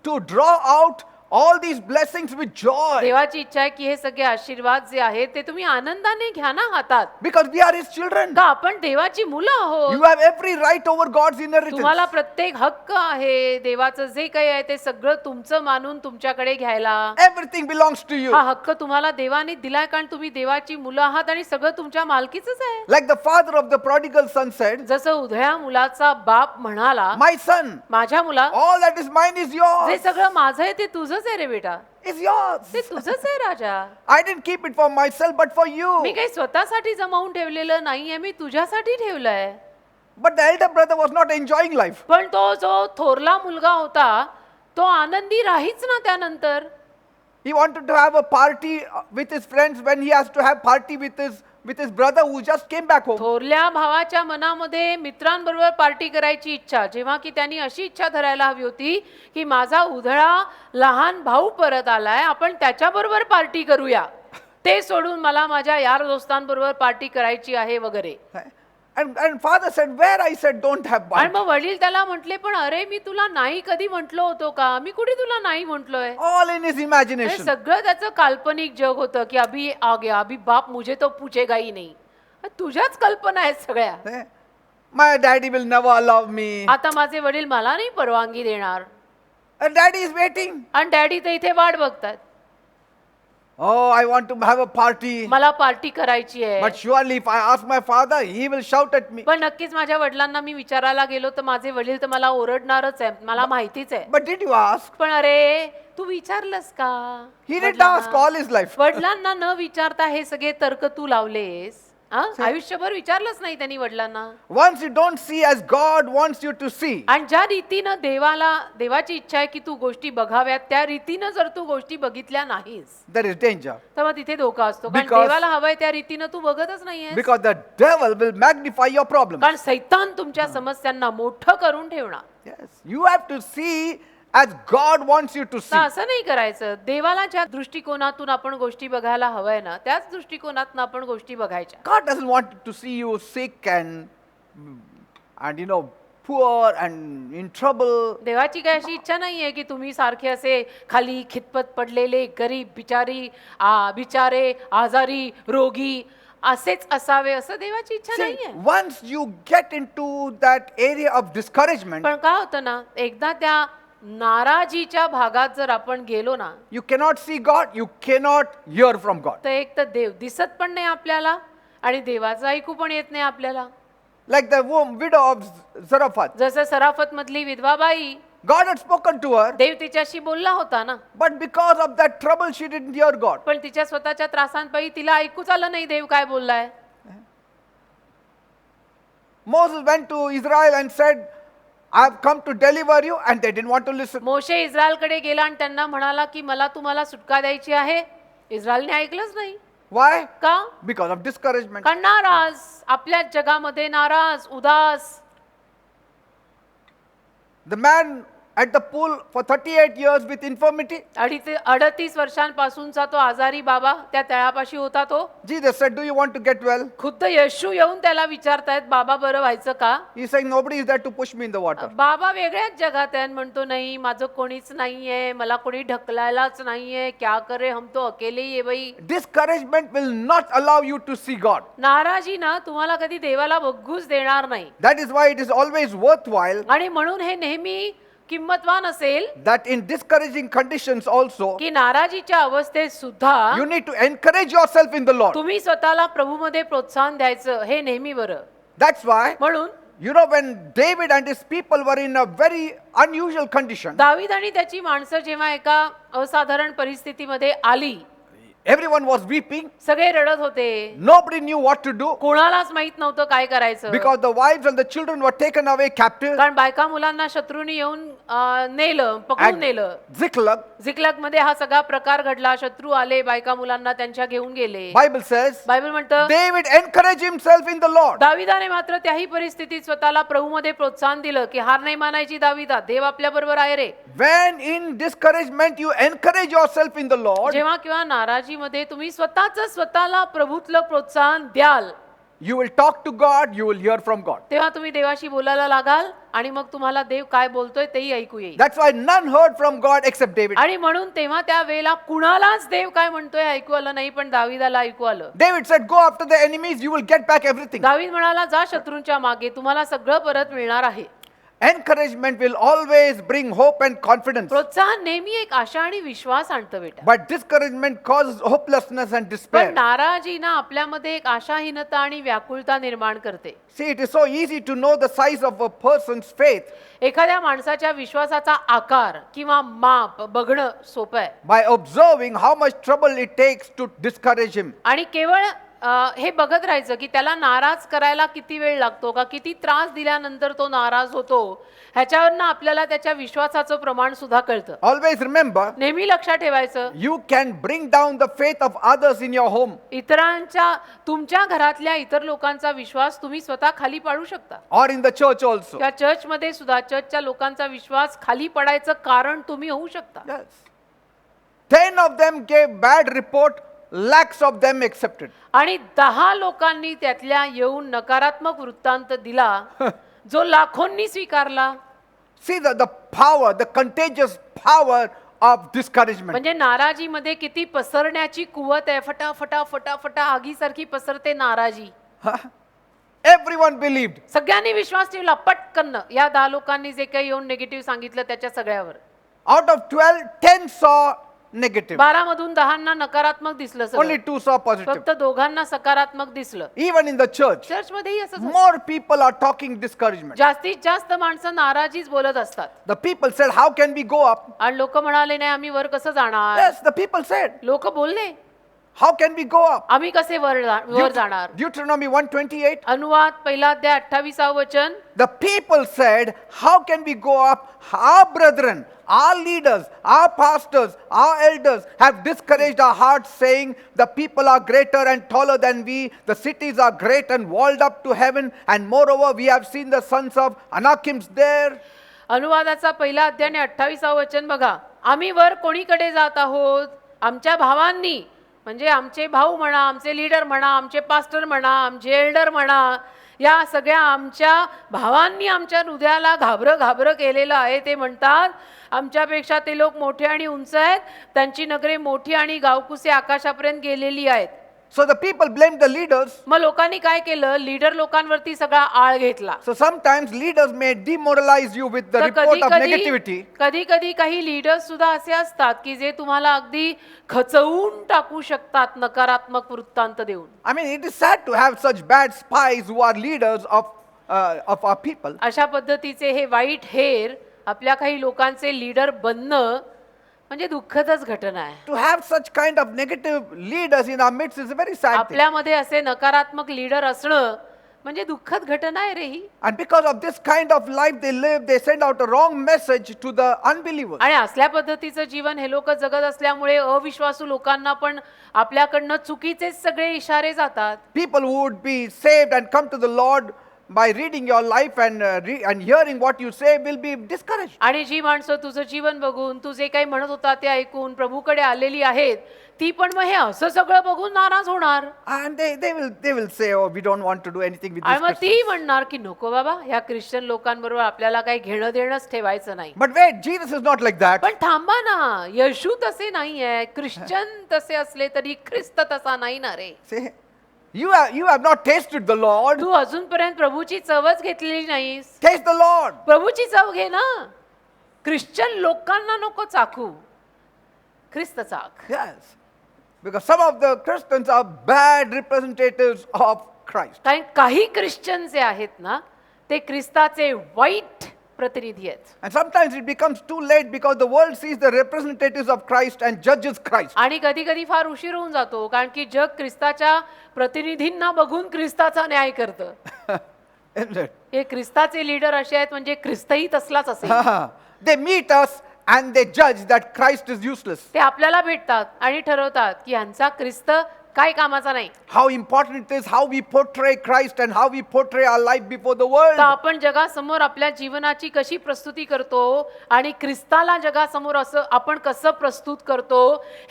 to draw out all these blessings with joy. देवाची इच्छा आहे की हे सगळे आशीर्वाद जे आहेत ते तुम्ही आनंदाने घ्या ना हातात. Because we are His children. का आपण देवाची मुलं आहोत. You have every right over God's inheritance. तुम्हाला प्रत्येक हक्क आहे देवाचं जे काही आहे ते सगळं तुमचं मानून तुमच्याकडे घ्यायला. Everything belongs to you. हा हक्क तुम्हाला देवाने दिलाय, कारण तुम्ही देवाची मुलं आहात आणि सगळं तुमच्या मालकीचंच आहे. Like the father of the prodigal son said, जसं उधळ्या मुलाचा बाप म्हणाला, my son, माझ्या मुला, all that is mine is जे yours. सगळं माझं आहे ते तुझंच आहे रे बेटा, It's yours. ते तुझंच आहे राजा. I didn't keep it for myself but for you. मी काही स्वतःसाठी जमावून ठेवलेलं नाहीये, मी तुझ्यासाठी ठेवलंय. But the elder brother was not enjoying life. पण तो जो थोरला मुलगा होता तो आनंदी राहीच ना त्यानंतर. He wanted to have a party with his friends when he has to have party with his brother who just came back home. थोरल्या भावाच्या मनामध्ये मित्रांबरोबर पार्टी करायची इच्छा, जेव्हा की त्यांनी अशी इच्छा धरायला हवी होती की माझा उधळा लहान भाऊ परत आलाय, आपण त्याच्याबरोबर पार्टी करूया, ते सोडून मला माझ्या यार दोस्तांबरोबर पार्टी करायची आहे वगैरे. And father said, where? I said, don't have आणि party. मग वडील त्याला म्हटले, पण अरे मी तुला नाही कधी म्हटलो होतो का, मी कुठे तुला नाही म्हटलोय. All in his हे imagination. सगळं त्याचं काल्पनिक जग होतं की अभी आ गया, अभी बाप मुझे तो पूछेगा ही नहीं. तुझ्याच कल्पना आहेत सगळ्या. Eh? My daddy will never allow me. आता माझे वडील मला नाही परवानगी देणार. And daddy is waiting. आणि डॅडी तर इथे वाट बघतात. Oh, I want to have a party. मला पार्टी करायची आहे. But surely if I ask my father, he will shout at me. पण नक्कीच माझ्या वडिलांना मी विचारायला गेलो तर माझे वडील तर मला ओरडणारच आहे, मला माहितीच आहे. But did you ask? पण अरे तू विचारलंस का? He didn't ask all his life. वडिलांना न विचारता हे सगळे तर्क तू लावलेस. आयुष्यभर विचारलंच नाही त्यांनी वडिलांना. Once you don't see as God wants you to see, आणि ज्या रीतीनं देवाची इच्छा आहे की तू गोष्टी बघाव्यात, त्या रीतीनं जर तू गोष्टी बघितल्या नाहीस there is danger. तर मग तिथे धोका असतो. कारण Because- देवाला हवंय त्या रीतीनं तू बघतच नाहीये. Because the devil will magnify your problems. कारण सैतान तुमच्या समस्यांना मोठं करून ठेवणार. Yes. You have to see as God wants you to see. तर असं नाही करायचं. देवाला ज्या दृष्टिकोनातून आपण गोष्टी बघायला हवंय ना, त्याच दृष्टिकोनातून आपण गोष्टी बघायच्या. God doesn't want to see you sick and poor and in trouble. देवाची काय अशी इच्छा नाहीये की तुम्ही सारखे असे खाली खितपत पडलेले गरीब बिचारे आजारी रोगी असेच असावे असं देवाची इच्छा See, नाहीये. once you get into that area of discouragement, पण काय होतं ना, एकदा त्या नाराजीच्या भागात जर आपण गेलो ना, you cannot see God, you cannot hear from God. तर एक तर देव दिसत पण नाही आपल्याला आणि देवाचं ऐकू पण येत नाही आपल्याला. Like the widow of Zarephath. जसं सराफत मधली विधवा बाई, God had spoken to her, देव तिच्याशी बोलला होता ना, but because of that trouble, she didn't hear God. पण तिच्या स्वतःच्या त्रासांपायी तिला ऐकूच आलं नाही देव काय बोललाय. Moses went to Israel and said, I have come to deliver you, and they didn't want to listen. मोशे इस्रायलकडे गेला आणि त्यांना म्हणाला की मला तुम्हाला सुटका द्यायची आहे. इस्रायलने ऐकलंच नाही. Why? का? Because of discouragement. कारण नाराज, आपल्या जगामध्ये नाराज, उदास. The man at the pool for 38 years with infirmity, 38 वर्षांपासूनचा तो आजारी बाबा त्या तळापाशी होता तो. Jesus said, do you want to get well? खुद्द येशू येऊन त्याला विचारतायत बाबा बरं व्हायचं का. He's saying, nobody is there to push me in the water. बाबा वेगळ्याच जगात आहे आणि म्हणतो नाही माझं कोणीच नाहीये, मला कोणी ढकलायलाच नाहीये, क्या करे हम तो अकेले ही है बाई. Discouragement will not allow you to see God. नाराजी ना तुम्हाला कधी देवाला बघूच देणार नाही. That is why it is always worthwhile आणि म्हणून हे नेहमी किंमतवान असेल that in discouraging conditions also, की नाराजीच्या अवस्थेत सुद्धा you need to encourage yourself in the Lord. तुम्ही स्वतःला प्रभूमध्ये प्रोत्साहन द्यायचं हे नेहमी बरं. That's why, म्हणून you know, when David and his people were in a very unusual condition, दावीद आणि त्याची माणसं जेव्हा एका असाधारण परिस्थितीमध्ये आली, everyone was weeping. सगळे रडत होते. Nobody knew what to do कोणालाच माहित नव्हतं काय करायचं. because the wives and the children were taken away captive कारण बायका मुलांना शत्रूंनी येऊन नेलं, पकडून at नेलं. Ziklag. झिकलग मध्ये हा सगळा प्रकार घडला. शत्रू आले, बायका मुलांना त्यांच्या घेऊन गेले. Bible says बायबल म्हणतं David encouraged himself in the Lord. दाविदाने मात्र त्याही परिस्थितीत स्वतःला प्रभूमध्ये प्रोत्साहन दिलं की हार नाही मानायची दाविदा, देव आपल्या बरोबर आहे रे. When in discouragement you encourage yourself in the Lord, जेव्हा किंवा नाराजीमध्ये तुम्ही स्वतःला प्रभूतलं प्रोत्साहन द्याल, you will talk to God, you will hear from God. तेव्हा तुम्ही देवाशी बोलायला लागाल आणि मग तुम्हाला देव काय बोलतोय तेही ऐकू येईल. That's why none heard from God except David. आणि म्हणून तेव्हा त्या वेळेला कुणालाच देव काय म्हणतोय ऐकू आलं नाही, पण दाविदाला ऐकू आलं. David said, go after the enemies, you will get back everything. दावीद म्हणाला जा शत्रूंच्या मागे, तुम्हाला सगळं परत मिळणार आहे. Encouragement will always bring hope and confidence. प्रोत्साहन नेहमी एक आशा आणि विश्वास आणतं बेटा. But discouragement causes hopelessness and पण despair. नाराजी ना आपल्यामध्ये एक आशाहीनता आणि व्याकुळता निर्माण करते. See, it is so easy to know the size of a person's faith एखाद्या माणसाच्या विश्वासाचा आकार किंवा माप बघणं सोपं आहे. by observing how much trouble it takes to discourage him. आणि केवळ हे बघत राहायचं की त्याला नाराज करायला किती वेळ लागतो का, किती त्रास दिल्यानंतर तो नाराज होतो, ह्याच्यावरनं आपल्याला त्याच्या विश्वासाचं प्रमाण सुद्धा कळतं. Always remember, नेहमी लक्षात ठेवायचं you can bring down the faith of others in your home इतरांच्या, तुमच्या घरातल्या इतर लोकांचा विश्वास तुम्ही स्वतः खाली पाडू शकता. or in the church also. त्या चर्चमध्ये सुद्धा चर्चच्या लोकांचा विश्वास खाली पडायचं कारण तुम्ही होऊ शकता. Yes. 10 of them gave bad report, lakhs of them accepted. आणि 10 लोकांनी त्यातल्या येऊन नकारात्मक वृत्तांत दिला जो लाखोंनी स्वीकारला. See the power, the contagious power of discouragement. म्हणजे नाराजीमध्ये किती पसरण्याची कुवत आहे. फटाफटा फटाफटा आगीसारखी पसरते नाराजी. Everyone believed. सगळ्यांनी विश्वास ठेवला पटकन. या 10 लोकांनी जे काही येऊन निगेटिव्ह सांगितलं त्याच्या सगळ्यावर. Out of 12, 10 saw negative. 12 मधून 10 नकारात्मक दिसलं Only सगळं. 2 saw positive. फक्त 2 सकारात्मक दिसलं. Even in the church, चर्चमध्येही असंच असतं. more people are talking discouragement. जास्तीत जास्त माणसं नाराजीच बोलत असतात. The people said, how can we go up? आणि लोक म्हणाले नाही आम्ही वर कसं जाणार. Yes, the people said, लोक बोलले how can we go up? आम्ही कसे वर जाणार. Deuteronomy 1:28. अनुवाद पहिला अध्याय 28 वचन. The people said, how can we go up? Our brethren, our leaders, our pastors, our elders have discouraged our hearts, saying, the people are greater and taller than we, the cities are great and walled up to heaven, and moreover we have seen the sons of Anakims there. अनुवादाचा पहिला अध्याय 28 वचन बघा. आम्ही वर कोणीकडे जात आहोत? आमच्या भावांनी, म्हणजे आमचे भाऊ म्हणा, आमचे लीडर म्हणा, आमचे पास्टर म्हणा, आमचे एल्डर म्हणा, या सगळ्या आमच्या भावांनी आमच्या हृदयाला घाबरं केलेलं आहे. ते म्हणतात आमच्यापेक्षा ते लोक मोठे आणि उंच आहेत, त्यांची नगरे मोठी आणि गावकुसे आकाशापर्यंत गेलेली आहेत. So the people blamed the leaders. मग लोकांनी काय केलं, लीडर लोकांवरती सगळा आळ घेतला. So sometimes leaders may demoralize you with the तर report of negativity. कधी कधी काही लीडर्स सुद्धा असे असतात की जे तुम्हाला अगदी खचवून टाकू शकतात नकारात्मक वृत्तांत देऊन. I mean, it is sad to have such bad spies who are leaders of our people. अशा पद्धतीचे हे वाईट हेर आपल्या काही लोकांचे लीडर बनणं म्हणजे दुःखदच घटना आहे. To have such kind of negative leaders in our midst is a very sad thing. आपल्यामध्ये असे नकारात्मक लीडर असणं म्हणजे दुःखद घटना आहे रे ही. And because of this kind of life they live, they send out a wrong message to the unbelievers. आणि असल्या पद्धतीचं जीवन हे लोक जगत असल्यामुळे अविश्वासू लोकांना पण आपल्याकडनं चुकीचेच सगळे इशारे जातात. People who would be saved and come to the Lord by reading your life and hearing what you say will be discouraged. आणि जी माणसं तुझं जीवन बघून तू जे काही म्हणत होता ते ऐकून प्रभूकडे आलेली आहेत, ती पण मग हे असं सगळं बघून नाराज होणार. And they will say, oh, we don't want to do anything with आणि these मग Christians. ती म्हणणार की नको बाबा, ह्या ख्रिश्चन लोकांबरोबर आपल्याला काही घेणं देणंच ठेवायचं नाही. But wait, Jesus is not like that. पण थांबा ना, येशू तसे नाहीये, ख्रिश्चन तसे असले तरी ख्रिस्त तसा नाही ना रे. Say, you have not tasted the Lord. तू अजूनपर्यंत प्रभूची चवच घेतलेली नाहीस. Taste the Lord. प्रभूची चव घे ना. ख्रिश्चन लोकांना नको चाखू, ख्रिस्त चाख. Yes. Because some of the Christians are bad representatives of Christ. कारण काही ख्रिश्चन जे आहेत ना, ते ख्रिस्ताचे वाईट प्रतिनिधी आहेत. And sometimes it becomes too late because the world sees the representatives of Christ and judges Christ. आणि कधी कधी फार उशीर होऊन जातो, कारण की जग ख्रिस्ताच्या प्रतिनिधींना बघून ख्रिस्ताचा न्याय करतं. Isn't it? हे ख्रिस्ताचे लीडर असे आहेत म्हणजे ख्रिस्तही तसलाच असेल. They meet us and they judge that Christ is useless. ते आपल्याला भेटतात आणि ठरवतात की यांचा ख्रिस्त काय कामाचा नाही. How important it is how we portray Christ and how we portray our life before the world. तर आपण जगासमोर आपल्या जीवनाची कशी प्रस्तुती करतो आणि ख्रिस्ताला जगासमोर असं आपण कसं प्रस्तुत करतो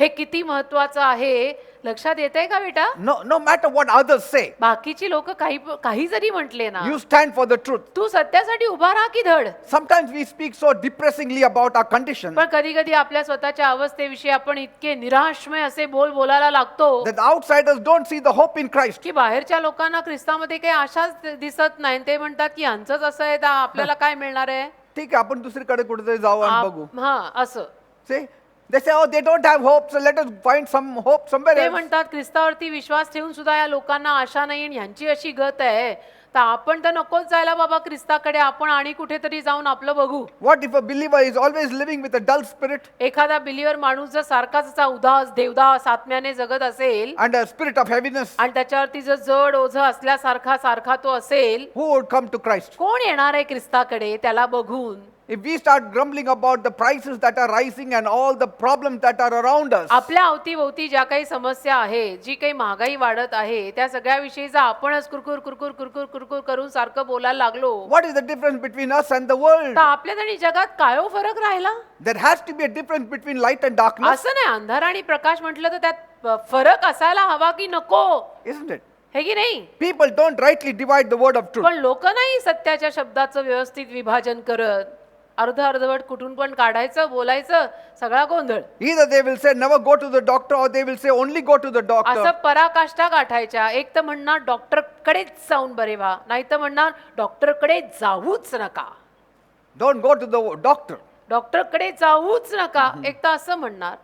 हे किती महत्वाचं आहे. लक्षात येतंय का बेटा? No matter what others say, बाकीची लोक काही जरी म्हटले ना, you stand for the truth. तू सत्यासाठी उभा राहा की धड. Sometimes we speak so depressingly about our condition पण कधी कधी आपल्या स्वतःच्या अवस्थेविषयी आपण इतके निराशमय असे बोलायला लागतो that the outsiders don't see the hope in Christ. की बाहेरच्या लोकांना ख्रिस्तामध्ये काही आशाच दिसत नाही. ते म्हणतात की यांचंच असं आहे तर आपल्याला काय मिळणार आहे. ठीक आहे, आपण दुसरीकडे कुठेतरी जाऊ आणि बघू. हा असं See, they say, oh, they don't have hope, so let us find some hope somewhere ते else. म्हणतात ख्रिस्तावरती विश्वास ठेवून सुद्धा या लोकांना आशा नाही आणि ह्यांची अशी गत आहे तर आपण तर नकोच जायला बाबा ख्रिस्ताकडे, आपण आणि कुठेतरी जाऊन आपलं बघू. What if a believer is always living with a dull spirit एखादा बिलीवर माणूस जर सारखाच असा उदास देवदास आत्म्याने जगत असेल and a spirit of heaviness? आणि त्याच्यावरती जर जड ओझं असल्यासारखा तो असेल, Who would come to Christ? कोण येणार आहे ख्रिस्ताकडे त्याला बघून? If we start grumbling about the prices that are rising and all the problems that are around us, आपल्या अवतीभोवती ज्या काही समस्या आहे, जी काही महागाई वाढत आहे, त्या सगळ्याविषयी जर आपणच कुरकुर करून सारखं बोलायला लागलो, what is the difference between us and the world? तर आपल्यात आणि जगात काय हो फरक राहिला? There has to be a difference between light and darkness, असं नाही, अंधार आणि प्रकाश म्हटलं तर त्यात फरक असायला हवा की नको, isn't it? हे की नाही? People don't rightly divide the word of truth. पण लोक नाही सत्याच्या शब्दाचं व्यवस्थित विभाजन करत. अर्धवट कुठून पण काढायचं, बोलायचं, सगळा गोंधळ. Either they will say never go to the doctor or they will say only go to the doctor. असं पराकाष्ठा गाठायच्या. एक तर म्हणणार डॉक्टर कडेच जाऊन बरे व्हा, नाही तर म्हणणार डॉक्टर कडे जाऊच नका. Don't go to the doctor. Doctor कडे जाऊच नका, एक तर असं म्हणणार,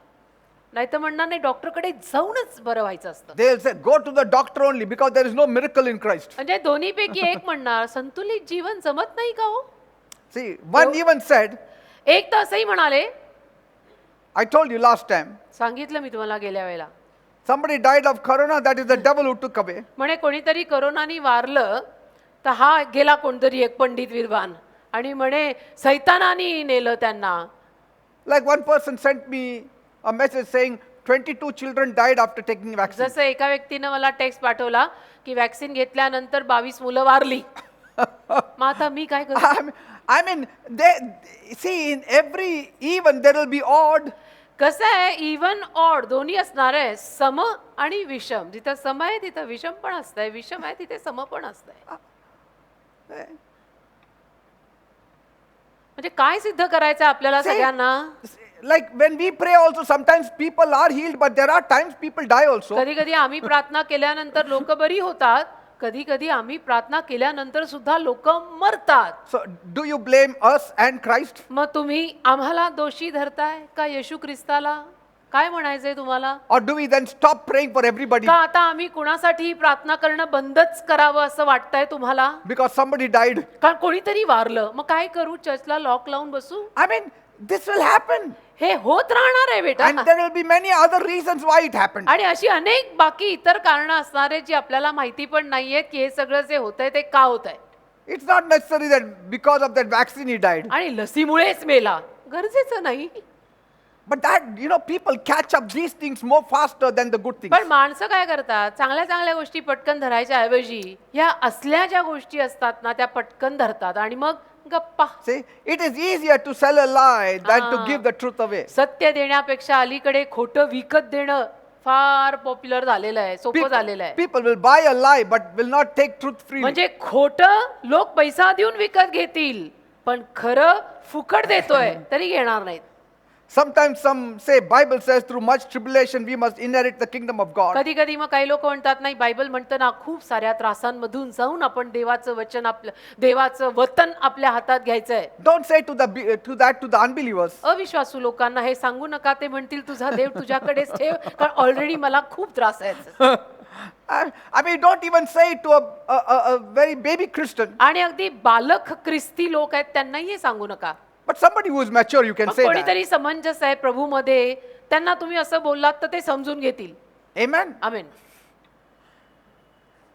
नाही तर म्हणणार नाही डॉक्टर कडे जाऊनच बरं व्हायचं असतं. They will say go to the doctor only because there is no miracle in Christ. म्हणजे दोन्हीपैकी एक म्हणणार संतुलित जीवन जमत नाही का हो? See, one even said, एक तर असंही म्हणाले, I told you last time, सांगितलं मी तुम्हाला गेल्या वेळेला, somebody died of corona, that is the devil who took away. म्हणे कोणीतरी करोनानी वारलं तर हा गेला कोणतरी एक पंडित विद्वान आणि म्हणे सैतानानी नेलं त्यांना. Like one person sent me a message saying 22 children died after taking vaccine. जसं एका व्यक्तीनं मला टेक्स्ट पाठवला की वॅक्सिन घेतल्यानंतर 22 मुलं वारली. मग आता मी काय करू? I mean, see, in every even there will be odd. कसं आहे, इव्हन ऑड दोन्ही असणार आहे, सम आणि विषम. जिथं सम आहे तिथं विषम पण असतंय, विषम आहे तिथे सम पण असतंय. म्हणजे काय सिद्ध करायचं आहे आपल्याला See, सगळ्यांना? like when we pray also, sometimes people are healed, but there are times people die also. कधी कधी आम्ही प्रार्थना केल्यानंतर लोक बरी होतात, कधी कधी आम्ही प्रार्थना केल्यानंतर सुद्धा लोक मरतात. So do you blame us and Christ? मग तुम्ही आम्हाला दोषी धरताय का येशू ख्रिस्ताला? काय म्हणायचंय तुम्हाला? Or do we then stop praying for everybody का आता आम्ही कुणासाठी प्रार्थना करणं बंदच करावं असं वाटतंय तुम्हाला? because somebody died? कारण कोणीतरी वारलं, मग काय करू? चर्चला लॉक लावून बसू? I mean, this will happen. हे होत राहणार आहे बेटा. And there will be many other reasons why it happened. आणि अशी अनेक बाकी इतर कारणं असणार आहेत जी आपल्याला माहिती पण नाहीयेत की हे सगळं जे होतंय ते का होतंय. It's not necessary that because of that vaccine he died. आणि लसीमुळेच मेला, गरजेचं नाही. But that, people catch up these things more faster than the good things. पण माणसं काय करतात, चांगल्या चांगल्या गोष्टी पटकन धरायच्या ऐवजी ह्या असल्या ज्या गोष्टी असतात ना त्या पटकन धरतात आणि मग गप्पा. See, it is easier to sell a lie than to Ah. give the truth away. सत्य देण्यापेक्षा अलीकडे खोटं विकत देणं फार पॉप्युलर झालेलं आहे, सोपं झालेलं आहे. People will buy a lie but will not take truth freely. म्हणजे खोटं लोक पैसा देऊन विकत घेतील, पण खरं फुकट देतोय तरी घेणार नाहीत. Sometimes some say Bible says through much tribulation we must inherit the kingdom of God. कधी कधी मग काही लोक म्हणतात नाही, बायबल म्हणतं ना खूप साऱ्या त्रासांमधून जाऊन आपण देवाचं वचन देवाचं वतन आपल्या हातात घ्यायचंय. Don't say to the unbelievers. अविश्वासू लोकांना हे सांगू नका, ते म्हणतील तुझा देव तुझ्याकडेच ठेव, कारण ऑलरेडी मला खूप त्रास आहे. I mean, don't even say it to a very baby Christian. आणि अगदी बालक ख्रिस्ती लोक आहेत त्यांनाही हे सांगू नका. But somebody who is mature, you can मग say that. कोणीतरी समंजस आहे प्रभूमध्ये, त्यांना तुम्ही असं बोललात तर ते समजून घेतील. Amen. Amen.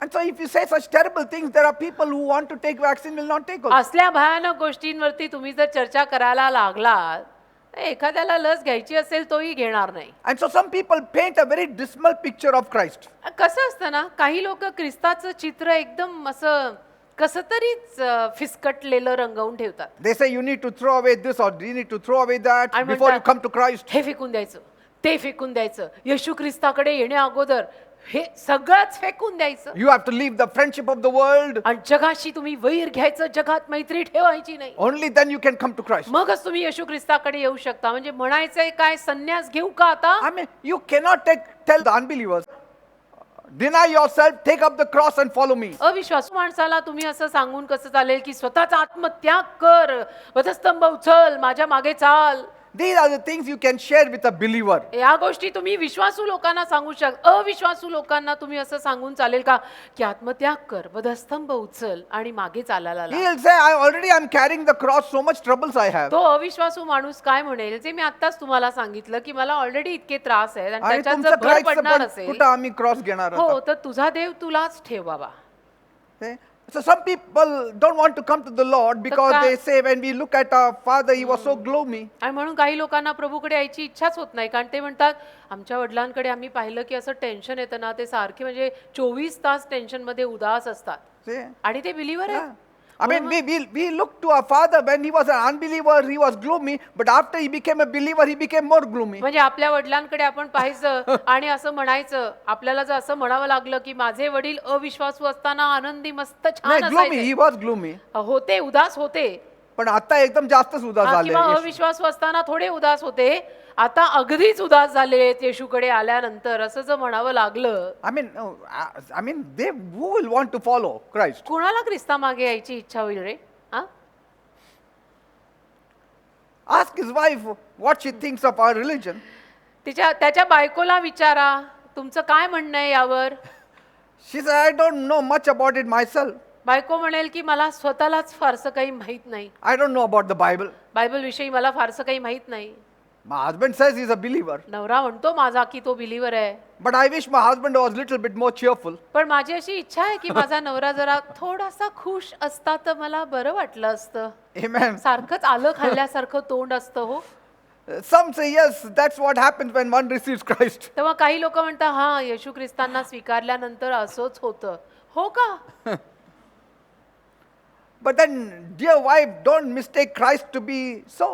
And so if you say such terrible things, there are people who want to take vaccine will not take also. असल्या भयानक गोष्टींवरती तुम्ही जर चर्चा करायला लागलात, एखाद्याला लस घ्यायची असेल तोही घेणार नाही. And so some people paint a very dismal picture of Christ. कसं असतं ना, काही लोक ख्रिस्ताचं चित्र एकदम असं कसं तरीच फिसकटलेलं रंगवून ठेवतात. They say you need to throw away this or you need to throw away that आणि before you म्हणतात, come to Christ. हे फेकून द्यायचं, ते फेकून द्यायचं, येशू ख्रिस्ताकडे येण्या अगोदर हे सगळंच फेकून द्यायचं. You have to leave the friendship of the world. आणि जगाशी तुम्ही वैर घ्यायचं, जगात मैत्री ठेवायची नाही. Only then you can come to Christ. मगच तुम्ही येशू ख्रिस्ताकडे येऊ शकता. म्हणजे म्हणायचंय काय, संन्यास घेऊ का आता? I mean, you cannot tell the unbelievers, deny yourself, take up the cross and follow me. अविश्वासू माणसाला तुम्ही असं सांगून कसं चालेल की स्वतःचा आत्मत्याग कर, वधस्तंभ उचल, माझ्या मागे चाल. These are the things you can share with a believer. या गोष्टी तुम्ही विश्वासू लोकांना सांगू शकता. अविश्वासू लोकांना तुम्ही असं सांगून चालेल का की आत्मत्याग कर, वधस्तंभ उचल आणि मागे चालायला लाग. He'll say, I'm carrying the cross, so much troubles I have. तो अविश्वासू माणूस काय म्हणेल, जे मी आत्ताच तुम्हाला सांगितलं की मला ऑलरेडी इतके त्रास आहेत आणि आणि त्याच्यात तुमचं जर भर Christ पडणार पण असेल कुठं आम्ही क्रॉस घेणार हो आता? तर तुझा देव तुलाच ठेव बाबा. Okay? So some people don't want to come to the Lord because का- they say when we look at our father, he was so gloomy. आणि म्हणून काही लोकांना प्रभूकडे यायची इच्छाच होत नाही, कारण ते म्हणतात आमच्या वडिलांकडे आम्ही पाहिलं की असं टेन्शन येतं ना, ते सारखे म्हणजे 24 तास टेन्शन मध्ये उदास असतात. See? आणि ते बिलीवर Yeah. आहे. I mean, we look to our father when he was an unbeliever, he was gloomy, but after he became a believer, he became more gloomy. म्हणजे आपल्या वडिलांकडे आपण पाहायचं आणि असं म्हणायचं, आपल्याला जर असं म्हणावं लागलं की माझे वडील अविश्वासू असताना आनंदी मस्त छान नाही, gloomy, असायचे. he was gloomy. होते, उदास होते. पण आता एकदम जास्तच उदास हा, झाले. किंवा अविश्वासू असताना थोडे उदास होते, आता अगदीच उदास झाले येशूकडे आल्यानंतर, असं जर म्हणावं लागलं. I mean, who will want to follow Christ? कुणाला ख्रिस्ता मागे यायची इच्छा होईल रे? हा? Ask his wife what she thinks of our religion. त्याच्या बायकोला विचारा तुमचं काय म्हणणं आहे यावर. She said, I don't know much about it myself. बायको म्हणेल की मला स्वतःलाच फारसं काही माहित नाही, I don't know about the Bible. Bible विषयी मला फारसं काही माहित नाही. My husband says he's a believer. नवरा म्हणतो माझा की तो बिलीवर आहे, But I wish my husband was little bit more cheerful. पण माझी अशी इच्छा आहे की माझा नवरा जरा थोडासा खुश असता तर मला बरं वाटलं असतं. Amen. सारखंच आलं खाल्ल्यासारखं तोंड असतं हो. Some say, yes, that's what happens when one receives Christ. तेव्हा काही लोक म्हणतात हा, येशू ख्रिस्तांना स्वीकारल्यानंतर असंच होतं. हो का? But then, dear wife, don't mistake Christ to be so.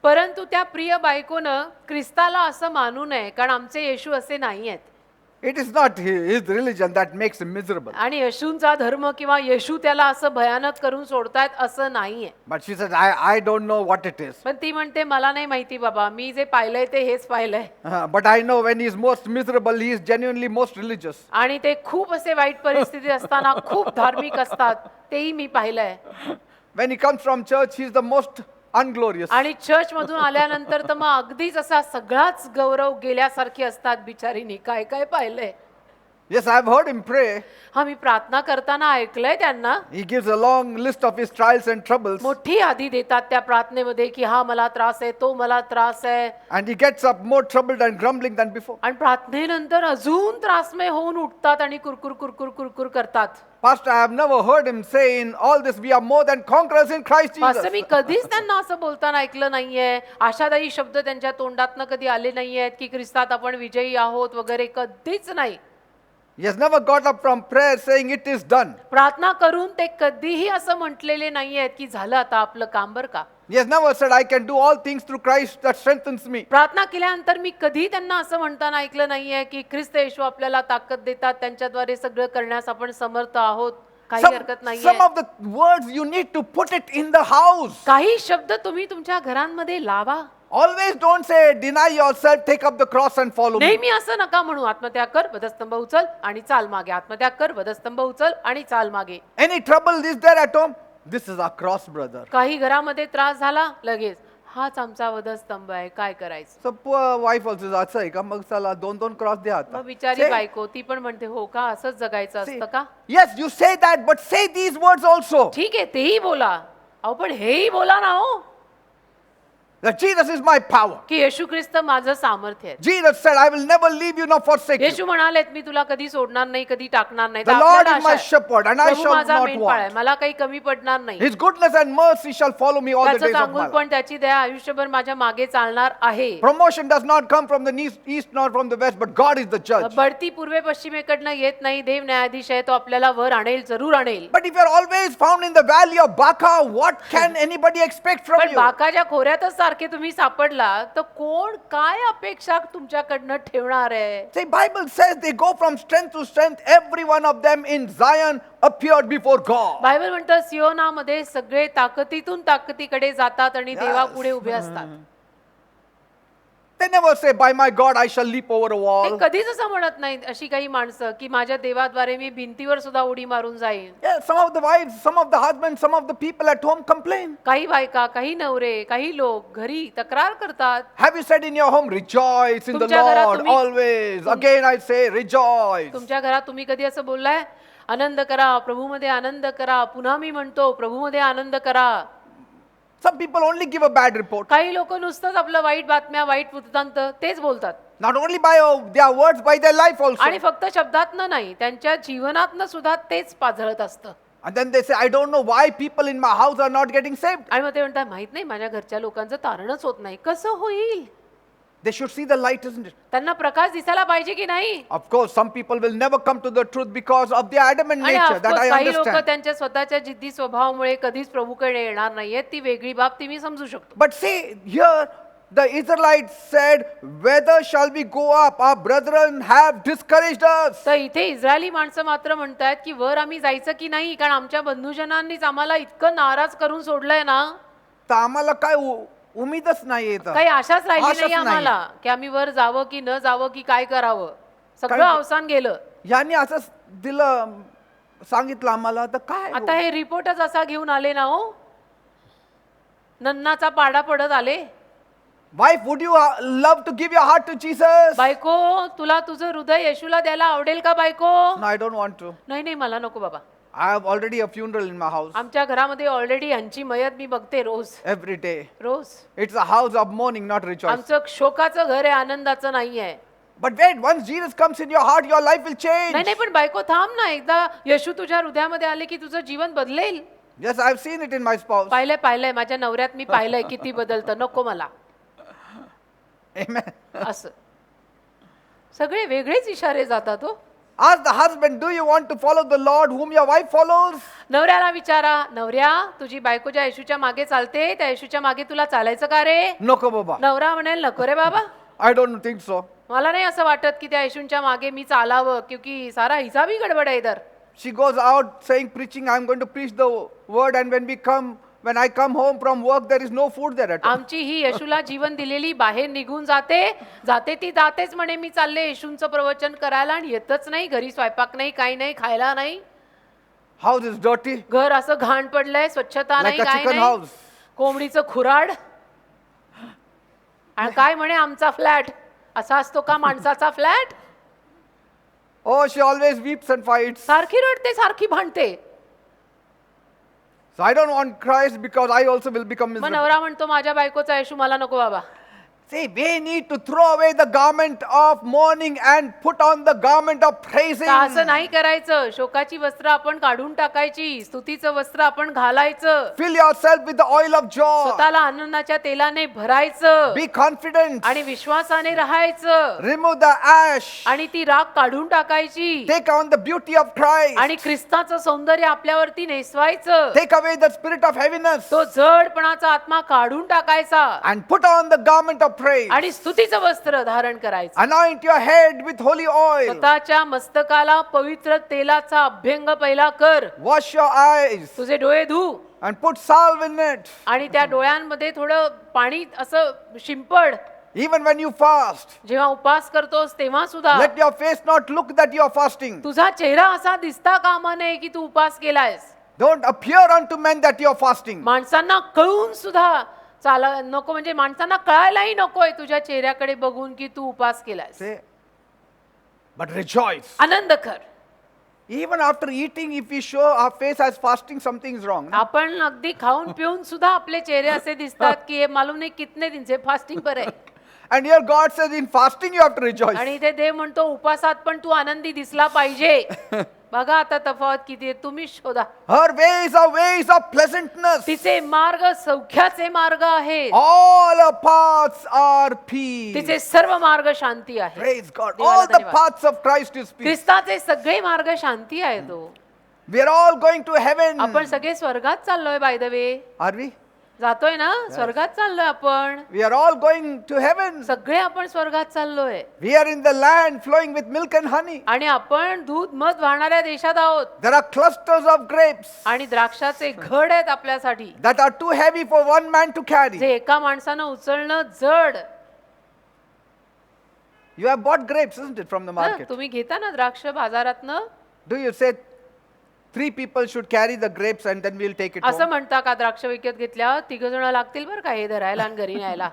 परंतु त्या प्रिय बायकोनं ख्रिस्ताला असं मानू नये, कारण आमचे येशू असे नाही आहेत. It is not his religion that makes him miserable. आणि येशूंचा धर्म किंवा येशू त्याला असं भयानक करून सोडतायत असं नाहीये. But she says, I don't know what it is. पण ती म्हणते मला नाही माहिती बाबा, मी जे पाहिलंय ते हेच पाहिलंय. But I know when he is most miserable, he is genuinely most religious. आणि ते खूप असे वाईट परिस्थिती असताना खूप धार्मिक असतात, तेही मी पाहिलंय. When he comes from church, he is the most unglorious. आणि चर्च मधून आल्यानंतर तर मग अगदीच असा सगळाच गौरव गेल्यासारखी असतात बिचारीनी. काय काय पाहिलंय. Yes, I have heard him pray. हा मी प्रार्थना करताना ऐकलंय त्यांना. He gives a long list of his trials and troubles. मोठी यादी देतात त्या प्रार्थनेमध्ये की हा मला त्रास आहे, तो मला त्रास आहे. And he gets up more troubled and grumbling than before. आणि प्रार्थनेनंतर अजून त्रासमय होऊन उठतात आणि कुरकुर कुरकुर कुरकुर करतात. Pastor, I have never heard him say in all this, we are more than conquerors in Christ असं Jesus. मी कधीच त्यांना असं बोलताना ऐकलं नाहीये. आशादायी शब्द त्यांच्या तोंडातनं कधी आले नाहीयेत की ख्रिस्तात आपण विजयी आहोत वगैरे, कधीच नाही. He has never got up from prayer saying it is done. प्रार्थना करून ते कधीही असं म्हटलेले नाहीयेत की झालं आता आपलं काम बरं का. He has never said, I can do all things through Christ that strengthens me. प्रार्थना केल्यानंतर मी कधी त्यांना असं म्हणताना ऐकलं नाहीये की ख्रिस्त येशू आपल्याला ताकद देतात, त्यांच्याद्वारे सगळं करण्यास आपण समर्थ आहोत. काही हरकत Some नाहीये. of the words you need to put it in the house. काही शब्द तुम्ही तुमच्या घरांमध्ये लावा. Always don't say, deny yourself, take up the cross and follow me. नेहमी असं नका म्हणू, आत्मत्याग कर, वधस्तंभ उचल आणि चाल मागे. आत्मत्याग कर, वधस्तंभ उचल आणि चाल मागे. Any trouble is there at home? This is our cross, brother. काही घरामध्ये त्रास झाला, लगेच हाच आमचा वधस्तंभ आहे, काय करायचं. So poor wife also says, अच्छा आहे का मग चला दोन cross द्या आता. मग बिचारी Say- बायको ती पण म्हणते हो का, असंच जगायचं say- असतं का. Yes, you say that, but say these words also. ठीक आहे तेही बोला, अहो पण हेही बोला ना हो, That Jesus is my power. की येशू ख्रिस्त माझं सामर्थ्य आहे. Jesus said, I will never leave you nor forsake you. येशू म्हणालेत मी तुला कधी सोडणार नाही, कधी टाकणार नाही. The तर Lord आपल्याला is my आशा आहे. shepherd and I Prabhu shall माझा not मेंढपाळ आहे, want. मला काही कमी पडणार नाही. His goodness and mercy shall follow me all the त्याचं days of my चांगुल life. पण त्याची दया आयुष्यभर माझ्या मागे चालणार आहे. Promotion does not come from the east nor from the west, but God is the judge. बढती पूर्वे पश्चिमेकडनं येत नाही, देव न्यायाधीश आहे, तो आपल्याला वर आणेल, जरूर आणेल. But if you are always found in the valley of Baca, what can anybody expect from पण you? बाकाच्या खोऱ्यातच सारखे तुम्ही सापडला तर कोण काय अपेक्षा तुमच्याकडनं ठेवणार आहे. See, Bible says they go from strength to strength. Every one of them in Zion appeared before God. Bible म्हणतं सियोनामध्ये सगळे ताकदीतून ताकदीकडे जातात आणि देवापुढे उभे असतात. They never say, by my God, I shall leap over a ते wall. कधीच असं म्हणत नाहीत अशी काही माणसं की माझ्या देवाद्वारे मी भिंतीवर सुद्धा उडी मारून जाईन. Yeah, some of the wives, some of the husbands, some of the people at home complain. काही बायका, काही नवरे, काही लोक घरी तक्रार करतात. Have you said in your home, rejoice in the तुमच्या घरात Lord तुम्ही- always? Again I say, rejoice. तुमच्या घरात तुम्ही कधी असं बोललाय, आनंद करा, प्रभूमध्ये आनंद करा. पुन्हा मी म्हणतो प्रभूमध्ये आनंद करा. Some people only give a bad report. काही लोक नुसतंच आपलं वाईट बातम्या, वाईट वृत्तांत तेच बोलतात. Not only by their words, by their life also. आणि फक्त शब्दातनं नाही, त्यांच्या जीवनातनं सुद्धा तेच पाझळत असतं. And then they say, I don't know why people in my house are not getting saved. आणि मग ते म्हणतात माहित नाही माझ्या घरच्या लोकांचं तारणच होत नाही. कसं होईल. They should see the light, isn't it? त्यांना प्रकाश दिसायला पाहिजे की नाही. Of course, some people will never come to the truth because of their adamant आणि nature. That I काही लोक understand. त्यांच्या स्वतःच्या जिद्दी स्वभावामुळे कधीच प्रभूकडे येणार नाहीयेत. ती वेगळी बाब ती मी समजू शकतो. But see, here the Israelites said, Whether shall we go up? Our brethren have discouraged us. तर इथे इस्रायली माणसं मात्र म्हणतात की वर आम्ही जायचं की नाही, कारण आमच्या बंधुजनांनीच आम्हाला इतकं नाराज करून सोडलंय ना, तर आम्हाला काय उमीदच नाही येत. काही आशाच राहिली आशाच नाही नाही. आम्हाला की आम्ही वर जावं की न जावं की काय करावं. सगळं कारण- अवसान गेलं. यांनी असं दिलं सांगितलं आम्हाला तर काय आता हे रिपोर्टच असा घेऊन आले ना हो, नन्नाचा पाडा पडत आले. Wife, would you love to give your heart to Jesus? बायको तुला तुझं हृदय येशूला द्यायला आवडेल का बायको. No, I don't want to. नाही नाही मला नको बाबा. I have already a funeral in my house आमच्या घरामध्ये ऑलरेडी यांची मयत मी बघते रोज every day. Rose. It's a house of mourning, not rejoicing. आमचं शोकाचं घर आहे, आनंदाचं नाहीये. But wait, once Jesus comes in your heart, your life will change. नाही नाही पण बायको थांब ना, एकदा येशू तुझ्या हृदयामध्ये आले की तुझं जीवन बदलेल. Yes, I've seen it in my spouse. पाहिलंय पाहिलंय माझ्या नवऱ्यात मी पाहिलंय किती बदलतं. नको मला Amen. असं. सगळे वेगळेच इशारे जातात हो. Ask the husband, do you want to follow the Lord whom your wife follows? नवऱ्याला विचारा, नवऱ्या तुझी बायको ज्या येशूच्या मागे चालते त्या येशूच्या मागे तुला चालायचं का रे. नको बाबा. नवरा म्हणेल नको रे बाबा. I don't think so. मला नाही असं वाटत की त्या येशूंच्या मागे मी चालावं, क्योंकि सारा हिसाब ही गडबड आहे इधर. She goes out saying, preaching, I'm going to preach the word, and when I come home from work, there is no food there at all. आमची ही येशूला जीवन दिलेली बाहेर निघून जाते ती जातेच म्हणे मी चालले येशूंचं प्रवचन करायला आणि येतच नाही, घरी स्वयंपाक नाही, काही नाही, खायला नाही, House is dirty, घर असं घाण पडलंय, स्वच्छता like नाही, a काय chicken नाही, house. कोंबडीचं खुराड. आणि काय म्हणे आमचा फ्लॅट असा असतो का माणसाचा flat? Oh, she always weeps and fights. सारखी रडते, सारखी भांडते. So I don't want Christ because I also will become मग miserable. नवरा म्हणतो माझ्या बायकोचा येशू मला नको बाबा. See, we need to throw away the garment of mourning and put on the garment of praising. तर असं नाही करायचं. शोकाची वस्त्र आपण काढून टाकायची, स्तुतीचं वस्त्र आपण घालायचं, Fill yourself with the oil of joy. स्वतःला आनंदाच्या तेलाने भरायचं Be confident. आणि विश्वासाने राहायचं Remove the ash. आणि ती राख काढून टाकायची Take on the beauty of Christ. आणि ख्रिस्ताचं सौंदर्य आपल्यावरती नेसवायचं. Take away the spirit of heaviness तो जडपणाचा आत्मा काढून टाकायचा and put on the garment of praise. आणि स्तुतीचं वस्त्र धारण करायचं. Anoint your head with holy oil. स्वतःच्या मस्तकाला पवित्र तेलाचा अभ्यंग पहिला कर. Wash your eyes तुझे डोळे धु and put salve in it. आणि त्या डोळ्यांमध्ये थोडं पाणी असं शिंपड. Even when you fast, जेव्हा उपवास करतोस तेव्हा सुद्धा let your face not look that you are fasting. तुझा चेहरा असा दिसता कामा नये की तू उपवास केलायस. Don't appear unto men that you are fasting. माणसांना कळून सुद्धा नको, म्हणजे माणसांना कळायलाही नकोय तुझ्या चेहऱ्याकडे बघून की तू उपवास केलायस. Say, but rejoice. आनंद कर. Even after eating, if we show our face as fasting, something is wrong. No? आपण अगदी खाऊन पिऊन सुद्धा आपले चेहरे असे दिसतात की हे मालूम नाही कितने दिन से फास्टिंग पर आहे. And here God says, in fasting you have to rejoice. आणि इथे देव म्हणतो उपवासात पण तू आनंदी दिसला पाहिजे. बघा आता तफावत किती आहे, तुम्ही शोधा. Her ways are ways of pleasantness. तिचे मार्ग सौख्याचे मार्ग आहेत. All her paths are peace. तिचे सर्व मार्ग शांती आहे. Praise God. देवाला All the धन्यवाद. paths of Christ is peace. ख्रिस्ताचे सगळे मार्ग शांती आहे. तो We are all going to heaven. आपण सगळे स्वर्गात चाललोय. By the way Are we? जातोय ना, स्वर्गात चाललोय आपण. We are all going to heaven. सगळे आपण स्वर्गात चाललोय We are in the land flowing with milk and honey. आणि आपण दूध मध वाहणाऱ्या देशात आहोत. There are clusters of grapes आणि द्राक्षाचे घड आहेत आपल्यासाठी, that are too heavy for one man to carry. जे एका माणसानं उचलणं जड. You have bought grapes, isn't it, from the हा, market? तुम्ही घेता ना द्राक्ष बाजारातनं. Do you say 3 people should carry the grapes and then we'll take it असं home? म्हणता का द्राक्ष विकत घेतल्यावर 3 जण लागतील बरं का हे धरायला आणि घरी न्यायला.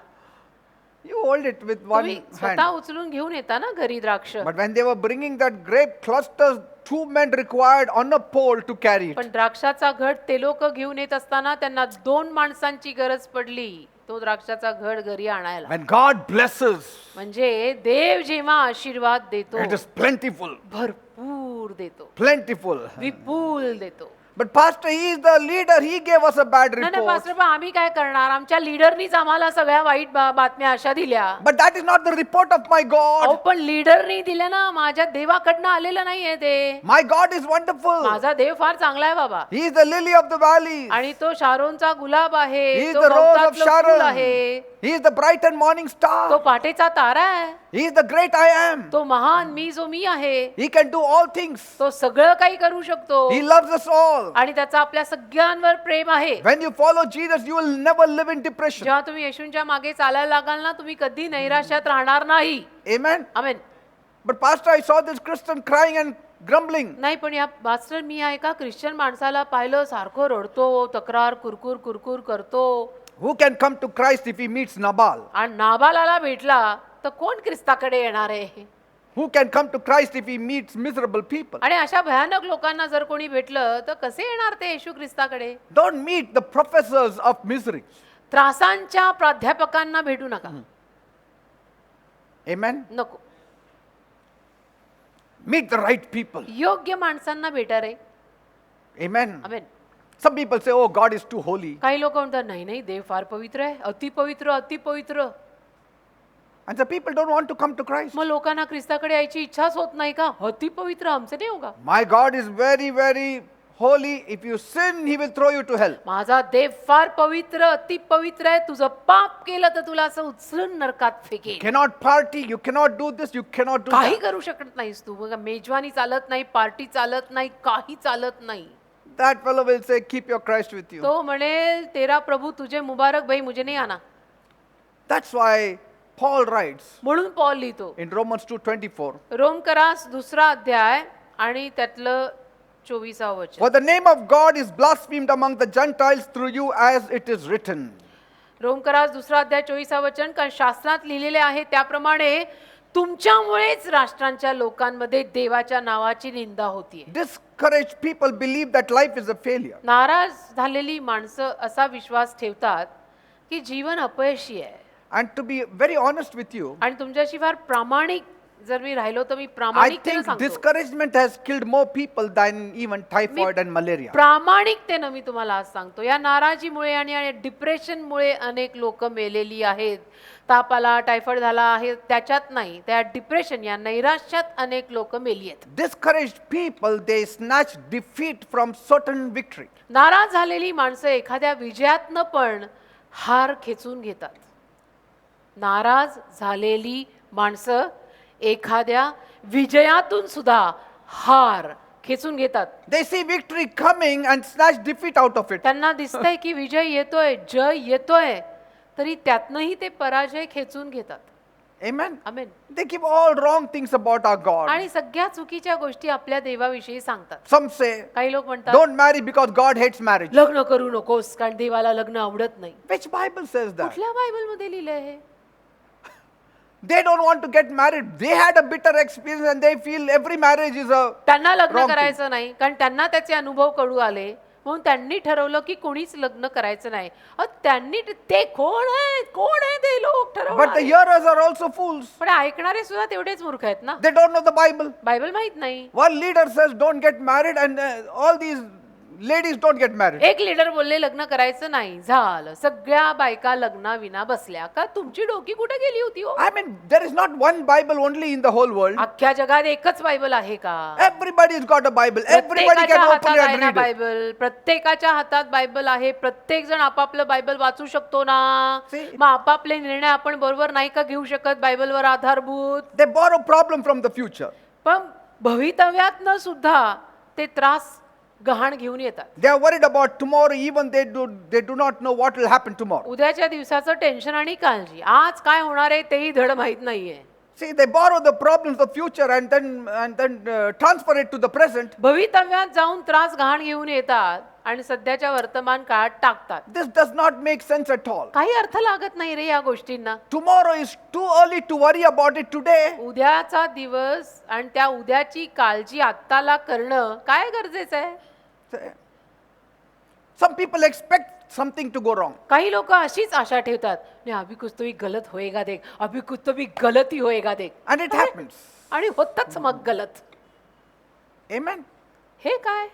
You hold it with one तुम्ही hand. स्वतः उचलून घेऊन येता ना घरी द्राक्ष. But when they were bringing that grape clusters, 2 men required on a pole to carry it. पण द्राक्षाचा घड ते लोक घेऊन येत असताना त्यांना 2 माणसांची गरज पडली तो द्राक्षाचा घड घरी आणायला. When God blesses, म्हणजे देव जेव्हा आशीर्वाद देतो it is plentiful. भरपूर देतो, Plentiful. विपुल देतो. But Pastor, he is the leader. He gave us a bad नाही report. पास्टर, पण आम्ही काय करणार? आमच्या लीडरनीच आम्हाला सगळ्या वाईट बातम्या अशा दिल्या. But that is not the report of my अहो God. पण लीडरनी दिल्या ना, माझ्या देवाकडनं आलेलं नाहीये ते. My God is wonderful. माझा देव फार चांगला आहे बाबा. He is the lily of the valley. आणि तो शारोनचा गुलाब आहे, He is तो the rose of गवतातलं full Sharon. आहे, He is the bright and morning तो star. पाटेचा तारा आहे, He is the great I am. तो महान मी जो मी आहे, He can do all things. तो सगळं काही करू शकतो He loves us all. आणि त्याचा आपल्या सगळ्यांवर प्रेम आहे. When you follow Jesus, you will never live in depression. जेव्हा तुम्ही येशूंच्या मागे चालायला लागाल ना, तुम्ही कधी नैराश्यात राहणार नाही. Amen. Amen. But Pastor, I saw this Christian crying and grumbling. नाही पण या मास्टर मी आहे का ख्रिश्चन माणसाला पाहिलं सारखं रडतो, तक्रार कुरकुर कुरकुर करतो. Who can come to Christ if he meets Nabal? आणि नाबालाला भेटला तर कोण ख्रिस्ताकडे येणार आहे? Who can come to Christ if he meets miserable people? आणि अशा भयानक लोकांना जर कोणी भेटलं तर कसे येणार ते येशू ख्रिस्ताकडे? Don't meet the professors of misery. त्रासांच्या प्राध्यापकांना भेटू नका. Amen. नको. Meet the right people. योग्य माणसांना भेटा रे. Amen. Amen. Some people say, oh, God is too holy. काही लोक म्हणतात नाही नाही देव फार पवित्र आहे, अति पवित्र अति पवित्र. And the people don't want to come to Christ. मग लोकांना ख्रिस्ताकडे यायची इच्छाच होत नाही का? अति पवित्र हमसे नाही होगा. My God is very, very holy. If you sin, he will throw you to hell. माझा देव फार पवित्र अति पवित्र आहे, तुझं पाप केलं तर तुला असं उचलून नरकात फेकेल. Cannot party, you cannot do this, you cannot do काही that. करू शकत नाहीस तू. बघा, मेजवानी चालत नाही, पार्टी चालत नाही, काही चालत नाही. That fellow will say, keep your Christ with you. तो म्हणेल तेरा प्रभू तुझे मुबारक, भाई मुझे नहीं आना. That's why Paul writes म्हणून पॉल लिहितो in Romans 2:24, रोमकरास 2 अध्याय आणि त्यातलं 24 वचन. for the name of God is blasphemed among the Gentiles through you, as it is written. रोमकरास 2 अध्याय 24 वचन, कारण शास्त्रात लिहिलेले आहे त्याप्रमाणे तुमच्यामुळेच राष्ट्रांच्या लोकांमध्ये देवाच्या नावाची निंदा होतीये. Discouraged people believe that life is a failure. नाराज झालेली माणसं असा विश्वास ठेवतात की जीवन अपयशी आहे. And to be very honest with you, आणि तुमच्याशी फार प्रामाणिक जर मी राहिलो तर मी I प्रामाणिकतेने think सांगतो, discouragement has killed more people than even typhoid and malaria. प्रामाणिकतेनं मी तुम्हाला आज सांगतो, या नाराजीमुळे आणि डिप्रेशनमुळे अनेक लोक मेलेली आहेत. ताप आला, टायफॉइड झाला आहे, त्याच्यात नाही, त्या डिप्रेशन या नैराश्यात अनेक लोक मेली आहेत. Discouraged people, they snatch defeat from certain victory. नाराज झालेली माणसं एखाद्या विजयातनं पण हार खेचून घेतात. नाराज झालेली माणसं एखाद्या विजयातून सुद्धा हार खेचून घेतात. They see victory coming and snatch defeat out of it. त्यांना दिसतंय की विजय येतोय, जय येतोय, तरी त्यातनंही ते पराजय खेचून घेतात. Amen. Amen. They give all wrong things about our God. आणि सगळ्या चुकीच्या गोष्टी आपल्या देवाविषयी सांगतात. Some say, काही लोक म्हणतात don't marry because God hates marriage. लग्न करू नकोस कारण देवाला लग्न आवडत नाही. Which Bible says that? कुठल्या बायबलमध्ये लिहिलंय हे? They don't want to get married. They had a bitter experience and they feel every marriage is a त्यांना लग्न wrong thing. करायचं नाही कारण त्यांना त्याचे अनुभव कळू आले, म्हणून त्यांनी ठरवलं की कोणीच लग्न करायचं नाही. त्यांनी ते कोण आहे ते लोक But the ठरवणार. hearers are also fools. पण ऐकणारे सुद्धा तेवढेच मूर्ख आहेत ना. They don't know the Bible. Bible माहित नाही. One leader says don't get married and all these ladies don't get married. एक लीडर बोलले लग्न करायचं नाही, झालं सगळ्या बायका लग्नाविना बसल्या. का तुमची डोकी कुठे गेली होती हो? I mean, there is not one Bible only in the whole world. अख्ख्या जगात एकच बायबल आहे का? Everybody's got a Bible. Everybody प्रत्येकाच्या can open हातात it आहे and ना read it. बायबल. प्रत्येकाच्या हातात बायबल आहे. प्रत्येक जण आपापलं बायबल वाचू शकतो ना. See? मग आपापले निर्णय आपण बरोबर नाही का घेऊ शकत बायबलवर आधारभूत? They borrow problem from the future. पण भवितव्यातनं सुद्धा ते त्रास गहाण घेऊन येतात. They are worried about tomorrow, even they do not know what will happen tomorrow. उद्याच्या दिवसाचं टेन्शन आणि काळजी, आज काय होणार आहे तेही धड माहित नाहीये. See, they borrow the problems of future and then transfer it to the present. भवितव्यात जाऊन त्रास गहाण घेऊन येतात आणि सध्याच्या वर्तमान काळात टाकतात. This does not make sense at all. काही अर्थ लागत नाही रे या गोष्टींना. Tomorrow is too early to worry about it today. उद्याचा दिवस आणि त्या उद्याची काळजी आत्ताला करणं काय गरजेचं आहे? Some people expect something to go wrong. काही लोक अशीच आशा ठेवतात, नाही अभी कुछ तो भी गलत होएगा देख, अभी कुछ तो भी गलत ही होएगा देख. And it happens. आणि होतच मग गलत. Amen. हे काय?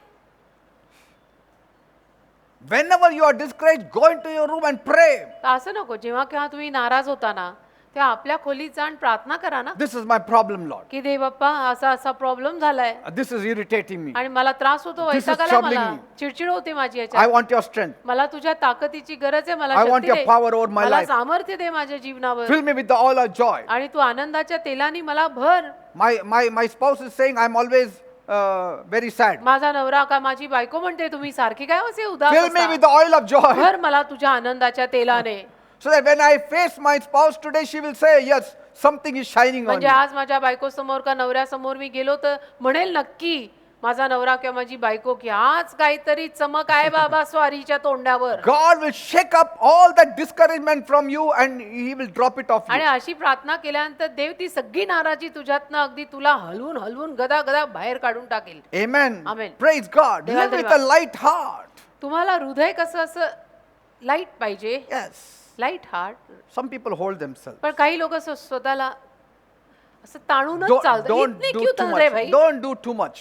Whenever you are discouraged, go into your room and pray. असं नको, जेव्हा केव्हा तुम्ही नाराज होता ना तेव्हा आपल्या खोलीत जाऊन प्रार्थना करा ना, This is my problem, Lord. की देव बाप्पा असा असा प्रॉब्लेम झालाय This is irritating me. आणि मला त्रास होतो, This is वैताग आला troubling मला, me. चिडचिड होते माझी I याच्यात. want your strength. मला तुझ्या ताकदीची गरज आहे, मला I want Shakti your they, power over my मला life. सामर्थ्य दे माझ्या जीवनावर, Fill me with the oil of joy. आणि तू आनंदाच्या तेलाने मला भर. My spouse is saying I'm always very sad. माझा नवरा का माझी बायको म्हणते तुम्ही सारखी काय असे उदास Fill me असता? with the oil of joy. भर मला तुझ्या आनंदाच्या तेलाने. So that when I face my spouse today, she will say, yes, something is shining on म्हणजे me. आज माझ्या बायको समोर का नवऱ्यासमोर मी गेलो तर म्हणेल नक्की माझा नवरा किंवा माझी बायको की आज काहीतरी चमक आहे बाबा स्वारीच्या तोंडावर. God will shake up all that discouragement from you and He will drop it off आणि you. अशी प्रार्थना केल्यानंतर देव ती सगळी नाराजी तुझ्यातनं अगदी तुला हलवून हलवून गदा गदा बाहेर काढून टाकेल. Amen. Amen. Praise God. देवाला Live with a light heart. तुम्हाला हृदय कसं असं लाईट पाहिजे, Yes. Light heart. Some people hold themselves. पण काही लोक स्वतःला असं ताणूनच Don't चालतात. don't इतने do क्यों too ताण रे much. भाई? Don't do too much.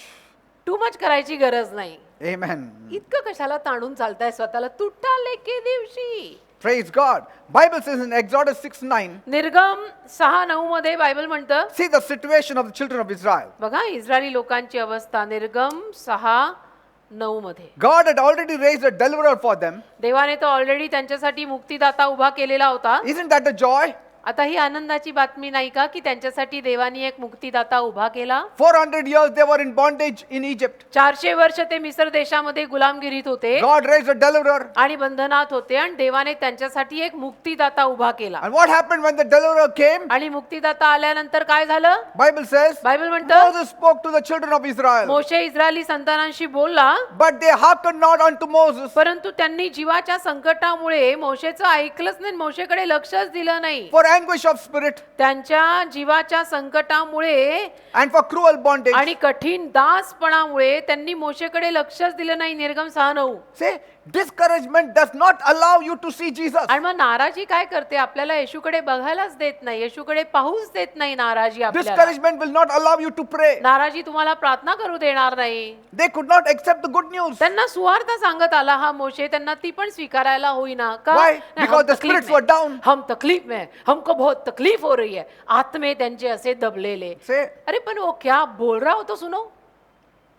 Too much करायची गरज नाही. Amen. इतकं कशाला ताणून चालताय स्वतःला? तुटाले के दिवशी. Praise God. Bible says in Exodus 6:9. निर्गम 6:9 मध्ये बायबल म्हणतं, See the situation of the children of Israel. बघा इस्रायली लोकांची अवस्था. निर्गम 6 9 मध्ये. God had already raised a deliverer for them. देवाने तर ऑलरेडी त्यांच्यासाठी मुक्तिदाता उभा केलेला होता. Isn't that a joy? आता ही आनंदाची बातमी नाही का की त्यांच्यासाठी देवानी एक मुक्तिदाता उभा केला. 400 years they were in bondage in Egypt. 400 वर्ष ते मिस्र देशामध्ये गुलामगिरीत होते God raised a deliverer. आणि बंधनात होते आणि देवाने त्यांच्यासाठी एक मुक्तिदाता उभा केला. And what happened when the deliverer came? आणि मुक्तिदाता आल्यानंतर काय झालं? Bible says, बायबल म्हणतं Moses spoke to the children of Israel. मोशे इस्रायली संतानांशी बोलला, But they hearkened not unto Moses. परंतु त्यांनी जीवाच्या संकटामुळे मोशेचं ऐकलंच नाही, मोशेकडे लक्षच दिलं नाही. For anguish of spirit त्यांच्या जीवाच्या संकटामुळे and for cruel bondage. आणि कठीण दासपणामुळे त्यांनी मोशेकडे लक्षच दिलं नाही. निर्गम 6:9. Say, discouragement does not allow you to see Jesus. आणि मग नाराजी काय करते? आपल्याला येशूकडे बघायलाच देत नाही, येशूकडे पाहूच देत नाही. नाराजी आपल्याला, Discouragement will not allow you to pray. नाराजी तुम्हाला प्रार्थना करू देणार नाही. They could not accept the good news. त्यांना सुवार्ता सांगत आला हा मोशे, त्यांना ती पण स्वीकारायला होईना का? Why? नाही, Because हम the तकलीफ spirits में, were down. हम तकलीफ में, हमको बहुत तकलीफ हो रही है. आत्मे त्यांचे असे दबलेले. Say, अरे पण वो क्या बोल रहा हो तो सुनो.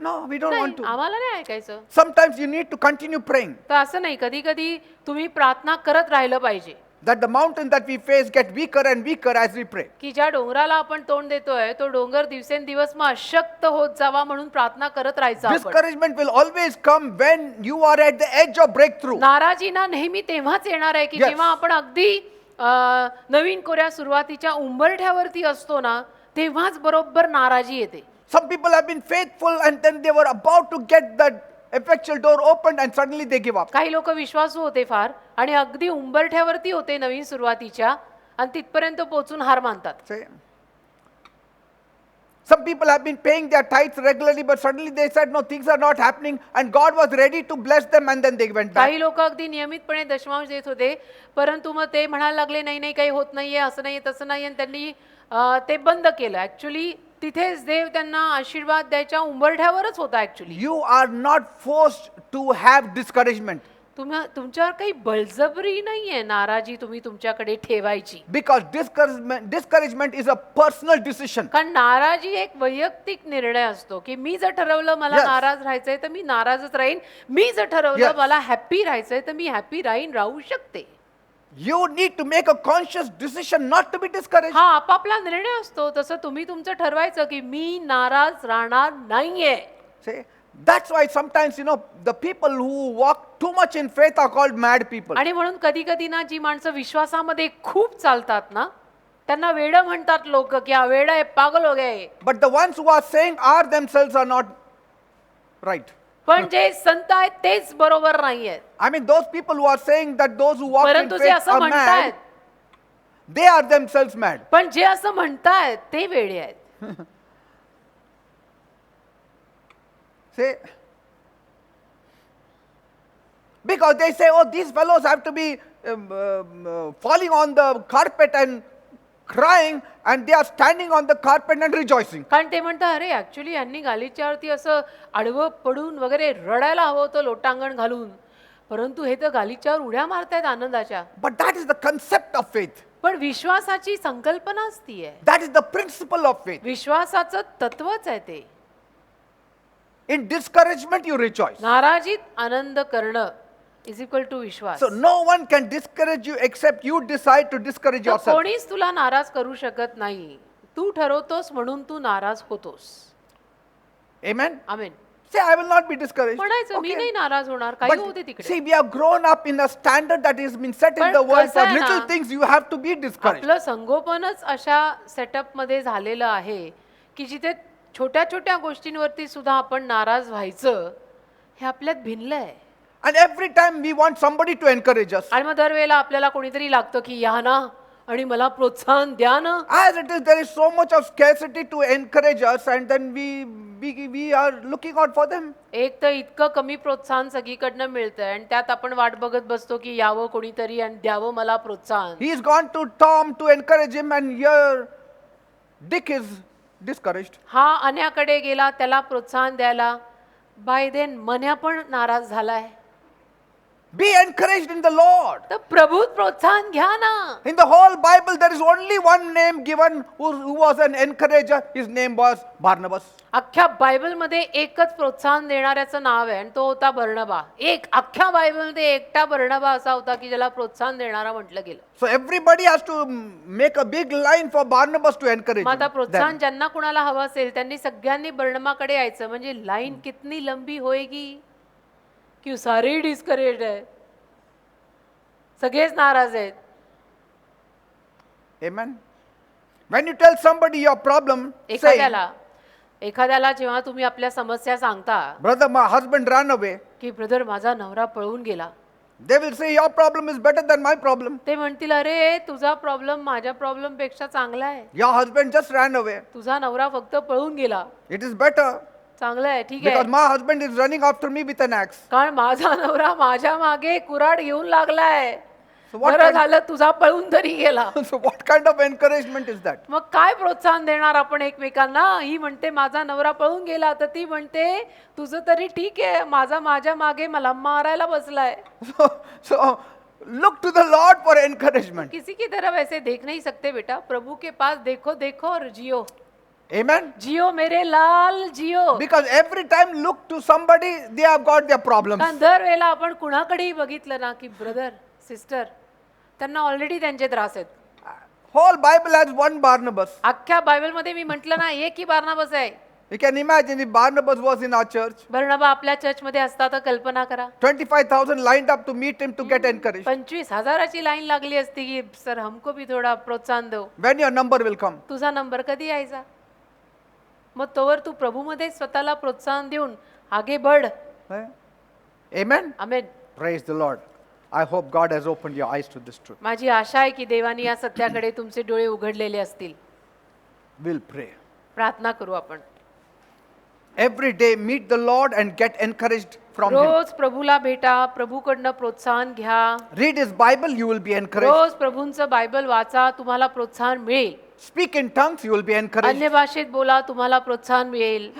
no, we don't नाही, want to. आम्हाला नाही ऐकायचं. Sometimes you need to continue praying तर असं नाही, कधी कधी तुम्ही प्रार्थना करत राहिलं पाहिजे that the mountain that we face get weaker and weaker as we pray. की ज्या डोंगराला आपण तोंड देतोय तो डोंगर दिवसेंदिवस मग अशक्त होत जावा म्हणून प्रार्थना करत राहायचं आपण. Discouragement will always come when you are at the edge of breakthrough. नाराजी ना नेहमी तेव्हाच येणार आहे की Yes. जेव्हा आपण अगदी नवीन कोऱ्या सुरुवातीच्या उंबरठ्यावरती असतो ना, तेव्हाच बरोबर नाराजी येते. Some people have been faithful and then they were about to get the effectual door opened and suddenly they give up. काही लोक विश्वासू होते फार आणि अगदी उंबरठ्यावरती होते नवीन सुरुवातीच्या आणि तिथपर्यंत पोहोचून हार मानतात. Say, some people have been paying their tithes regularly, but suddenly they said, no, things are not happening, and God was ready to bless them, and then they went back. काही लोक अगदी नियमितपणे दशमांश देत होते, परंतु मग ते म्हणायला लागले नाही नाही काही होत नाहीये, असं नाहीये, तसं नाहीये, आणि त्यांनी ते बंद केलं. ऍक्च्युली तिथेच देव त्यांना आशीर्वाद द्यायच्या उंबरठ्यावरच होता. Actually You are not forced to have discouragement तुमच्यावर काही बळजबरी नाहीये नाराजी तुम्ही तुमच्याकडे ठेवायची. because discouragement is a personal decision. कारण नाराजी एक वैयक्तिक निर्णय असतो की मी जर ठरवलं मला Yes. नाराज राहायचंय तर मी नाराजच राहीन, मी जर ठरवलं Yes. मला हॅप्पी राहायचंय तर मी हॅप्पी राहू शकते. You need to make a conscious decision not to be discouraged. हा आपापला निर्णय असतो. तसं तुम्ही तुमचं ठरवायचं की मी नाराज राहणार नाहीये. See, that's why sometimes, the people who walk too much in faith are called mad people. आणि म्हणून कधी कधी ना जी माणसं विश्वासामध्ये खूप चालतात ना, त्यांना वेड म्हणतात लोक की हा वेड आहे, पागल हो गए. But the ones who are saying are themselves are not right. पण जे संत आहेत तेच बरोबर नाहीयेत. I mean, those people who are saying that those who walk in परंतु जे faith असं are म्हणतायत, mad, they are themselves mad. पण जे असं म्हणतायत ते वेडे आहेत. See? Because they say, oh, these fellows have to be falling on the carpet and crying, and they are standing on the carpet and rejoicing. कारण ते म्हणतात अरे ऍक्च्युली यांनी गालिच्यावरती असं आडवं पडून वगैरे रडायला हवं होतं लोटांगण घालून, परंतु हे तर गालिच्यावर उड्या मारतायत आनंदाच्या. But that is the concept of faith. पण विश्वासाची संकल्पनाच ती आहे. That is the principle of faith. विश्वासाचं तत्वच आहे ते. In discouragement, you rejoice. नाराजीत आनंद करणं इज इक्वल टू विश्वास. So no one can discourage you except you decide to discourage तर yourself. कोणीच तुला नाराज करू शकत नाही. तू ठरवतोस म्हणून तू नाराज होतोस. Amen? Amen. Say, I will not be discouraged. म्हणायचं मी Okay. नाही नाराज होणार, काही होते But तिकडे. see, we have grown up in a standard that has been set in पण the world. कसं For आहे little ना, things, you have to be discouraged. आपलं संगोपनच अशा सेटअप मध्ये झालेलं आहे की जिथे छोट्या छोट्या गोष्टींवरती सुद्धा आपण नाराज व्हायचं हे आपल्यात भिनलंय. And every time we want somebody to encourage us. आणि मग दरवेळेला आपल्याला कोणीतरी लागतं की या ना आणि मला प्रोत्साहन द्या ना. As it is, there is so much of scarcity to encourage us, and then we are looking out for them. एक तर इतकं कमी प्रोत्साहन सगळीकडनं मिळतंय आणि त्यात आपण वाट बघत बसतो की यावं कोणीतरी आणि द्यावं मला प्रोत्साहन. He's gone to Tom to encourage him, and here Dick is discouraged. हा अन्याकडे गेला त्याला प्रोत्साहन द्यायला, बाय देन मन्या पण नाराज झालाय. Be encouraged in the Lord. तर प्रभूत प्रोत्साहन घ्या ना. In the whole Bible, there is only one name given who was an encourager. His name was Barnabas. अख्ख्या बायबलमध्ये एकच प्रोत्साहन देणाऱ्याचं नाव आहे आणि तो होता बर्णबा. एक अख्ख्या बायबलमध्ये एकटा बर्णबा असा होता की ज्याला प्रोत्साहन देणारा म्हटलं गेलं. So everybody has to make a big line for Barnabas to encourage मग आता them. प्रोत्साहन ज्यांना कुणाला हवं असेल त्यांनी सगळ्यांनी बर्णबाकडे यायचं. म्हणजे लाईन कितनी लंबी होएगी की सारे डिस्करेज आहे, सगळेच नाराज आहेत. Amen. When you tell somebody your problem, saying, एखाद्याला जेव्हा तुम्ही आपल्या समस्या सांगता brother, my husband ran away, की ब्रदर माझा नवरा पळून गेला, they will say your problem is better than my problem. ते म्हणतील अरे तुझा प्रॉब्लेम माझ्या प्रॉब्लेम पेक्षा चांगला आहे. Your husband just ran away. तुझा नवरा फक्त पळून गेला, It is better चांगलं आहे, ठीक because आहे. my husband is running after me with an axe. कारण माझा नवरा माझ्या मागे कुऱ्हाड घेऊन लागलाय. So what बरं kind- झालं तुझा पळून तरी गेला. So what kind of encouragement is that? मग काय प्रोत्साहन देणार आपण एकमेकांना? ही म्हणते माझा नवरा पळून गेला, तर ती म्हणते तुझं तरी ठीक आहे, माझा माझ्या मागे मला मारायला बसलाय. So look to the Lord for encouragement. किसी की तरफ ऐसे देख नहीं सकते बेटा, प्रभु के पास देखो देखो और जियो. Amen. जियो मेरे लाल Jio. Because every time look to somebody, they have got their problems. कारण दर वेळेला आपण कुणाकडेही बघितलं ना की ब्रदर सिस्टर त्यांना ऑलरेडी त्यांचे त्रास आहेत. Whole Bible has one Barnabas. अख्ख्या बायबलमध्ये मी म्हटलं ना एक ही बार्नबास आहे. You can imagine if Barnabas was in our church, बर्नबा आपल्या चर्चमध्ये असता तर कल्पना करा. 25,000 lined up to meet him to get encouraged. 25,000ची लाईन लागली असती की सर हमको भी थोडा प्रोत्साहन दो. When your number will come. तुझा नंबर कधी यायचा? मग तोवर तू प्रभूमध्ये स्वतःला प्रोत्साहन देऊन आगे बढ़. Eh? Amen. Amen. Praise the Lord. I hope God has opened your eyes to this truth. माझी आशा आहे की देवानी या सत्याकडे तुमचे डोळे उघडलेले असतील. We'll pray. प्रार्थना करू आपण. Every day meet the Lord and get encouraged from Him. रोज प्रभूला भेटा, प्रभूकडनं प्रोत्साहन घ्या. Read His Bible, you will be encouraged. रोज प्रभूंचं बायबल वाचा, तुम्हाला प्रोत्साहन मिळेल. Speak in tongues, you will be encouraged. अन्य भाषेत बोला, तुम्हाला प्रोत्साहन मिळेल.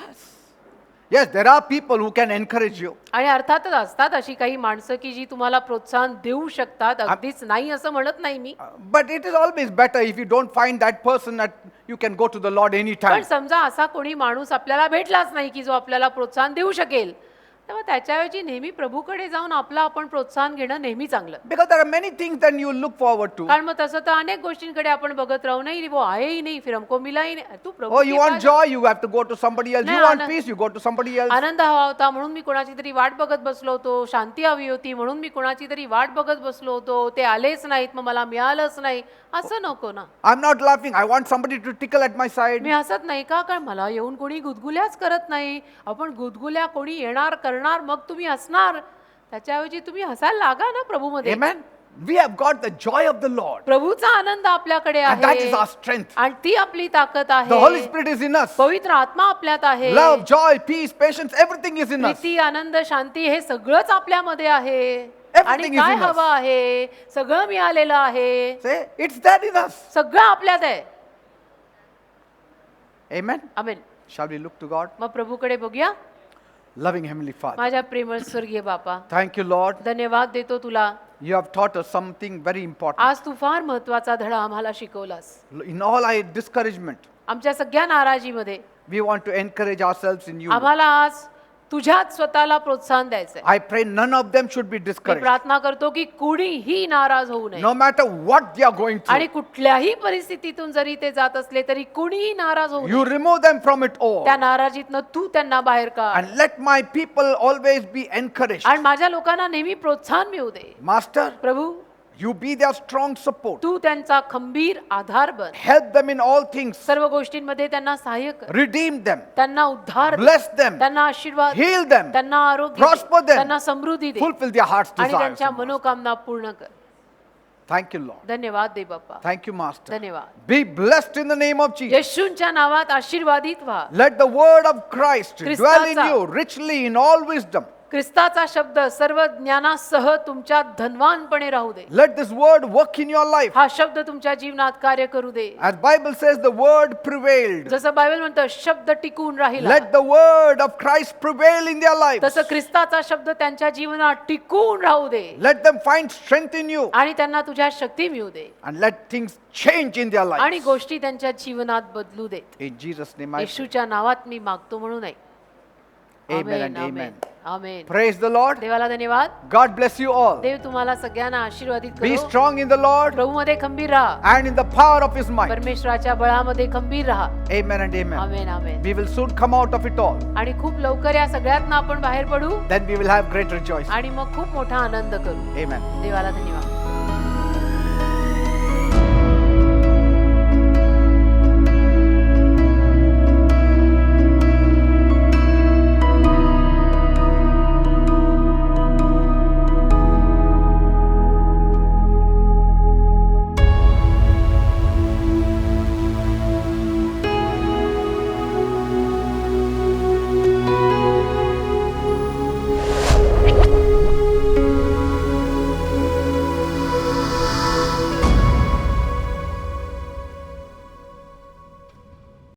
Yes, there are people who can encourage you. आणि अर्थातच असतात अशी काही माणसं की जी तुम्हाला प्रोत्साहन देऊ शकतात. अगदीच नाही असं म्हणत नाही मी. But it is always better if you don't find that person that you can go to the Lord पण anytime. समजा असा कोणी माणूस आपल्याला भेटलाच नाही की जो आपल्याला प्रोत्साहन देऊ शकेल, तेव्हा त्याच्याऐवजी नेहमी प्रभूकडे जाऊन आपलं आपण प्रोत्साहन घेणं नेहमी चांगलं. Because there are many things that you look forward to. कारण मग तसं तर अनेक गोष्टींकडे आपण बघत राहू. नाही वो आए ही नहीं, फिर हमको मिला ही नाही. तू प्रभू Oh, K you want pass- joy, you have to go to somebody else. You नाही, want Anand- peace, you go to somebody else. आनंद हवा होता म्हणून मी कोणाची तरी वाट बघत बसलो होतो. शांती हवी होती म्हणून मी कोणाची तरी वाट बघत बसलो होतो. ते आलेच नाहीत, मग मला मिळालंच नाही. असं नको ना. I'm not laughing. I want somebody to tickle at my side. मी हसत नाही का? कारण मला येऊन कोणी गुदगुल्याच करत नाही. आपण गुदगुल्या कोणी येणार करणार मग तुम्ही हसणार. त्याच्याऐवजी तुम्ही हसायला लागा ना प्रभूमध्ये. Amen. We have got the joy of the Lord. प्रभूचा आनंद आपल्याकडे And that आहे is our strength. आणि ती आपली ताकद The Holy आहे. Spirit is in us. पवित्र आत्मा आपल्यात आहे. Love, joy, peace, patience, everything is in us. Preeti, आनंद, शांती हे सगळंच आपल्यामध्ये आहे. आणि Everything is काय in us. हवं आहे सगळं मिळालेलं आहे. Say, it's there in us. सगळं आपल्यात आहे. Amen. Amen. Shall we look to God? मग प्रभूकडे बघूया. Loving Heavenly Father. माझ्या प्रेमळ स्वर्गीय बापा, Thank you, Lord. धन्यवाद देतो तुला. You have taught us something very important. आज तू फार महत्वाचा धडा आम्हाला शिकवलास. In all our discouragement, आमच्या सगळ्या नाराजीमध्ये we want to encourage ourselves in you. आम्हाला आज तुझ्यात स्वतःला प्रोत्साहन द्यायचंय. I pray none of them should be me discouraged. प्रार्थना करतो की कुणीही नाराज होऊ नये. No matter what they are going आणि through. कुठल्याही परिस्थितीतून जरी ते जात असले तरी कुणीही नाराज होऊ You नये. remove them from it all. त्या नाराजीतनं तू त्यांना बाहेर काढ. And let my people always be encouraged. आणि माझ्या लोकांना नेहमी प्रोत्साहन मिळू दे. Master, Prabhu you be their strong support. तू त्यांचा खंबीर आधार बन. Help them in all things. सर्व गोष्टींमध्ये त्यांना सहाय्य कर. Redeem them. त्यांना उद्धार दे. Bless them. त्यांना आशीर्वाद दे. Heal them. त्यांना आरोग्य दे. Prosper them. त्यांना समृद्धी दे Fulfill their heart's आणि desires. त्यांच्या मनोकामना पूर्ण कर. Thank you, Lord. धन्यवाद दे बाप्पा. Thank you, Master. धन्यवाद. Be blessed in the name of Jesus. येशूंच्या नावात आशीर्वादित व्हा. Let the word of Christ Christaचा- dwell in you richly in all wisdom. ख्रिस्ताचा शब्द सर्व ज्ञानासह तुमच्या धनवानपणे राहू दे. Let this word work in your life. हा शब्द तुमच्या जीवनात कार्य करू दे. As Bible says, the word prevailed. जसं बायबल म्हणतं शब्द टिकून राहिला, Let the word of Christ prevail in their lives. तसं ख्रिस्ताचा शब्द त्यांच्या जीवनात टिकून राहू दे Let them find strength in you आणि त्यांना तुझ्या शक्ती मिळू दे and let things change in their आणि lives. गोष्टी त्यांच्या जीवनात बदलू देत. In Jesus' name I pray. येशूच्या नावात मी मागतो म्हणून आहे. Amen and amen. Amen. Praise the Lord. देवाला धन्यवाद. God bless you all. देव तुम्हाला सगळ्यांना आशीर्वादित Be करो. strong in the Lord प्रभूमध्ये खंबीर राहा, and in the power of His might. परमेश्वराच्या बळामध्ये खंबीर राहा. Amen and amen. Amen amen. We will soon come out of it all. आणि खूप लवकर या सगळ्यातनं आपण बाहेर पडू Then we will have great rejoicing. आणि मग खूप मोठा आनंद करू. Amen. देवाला धन्यवाद.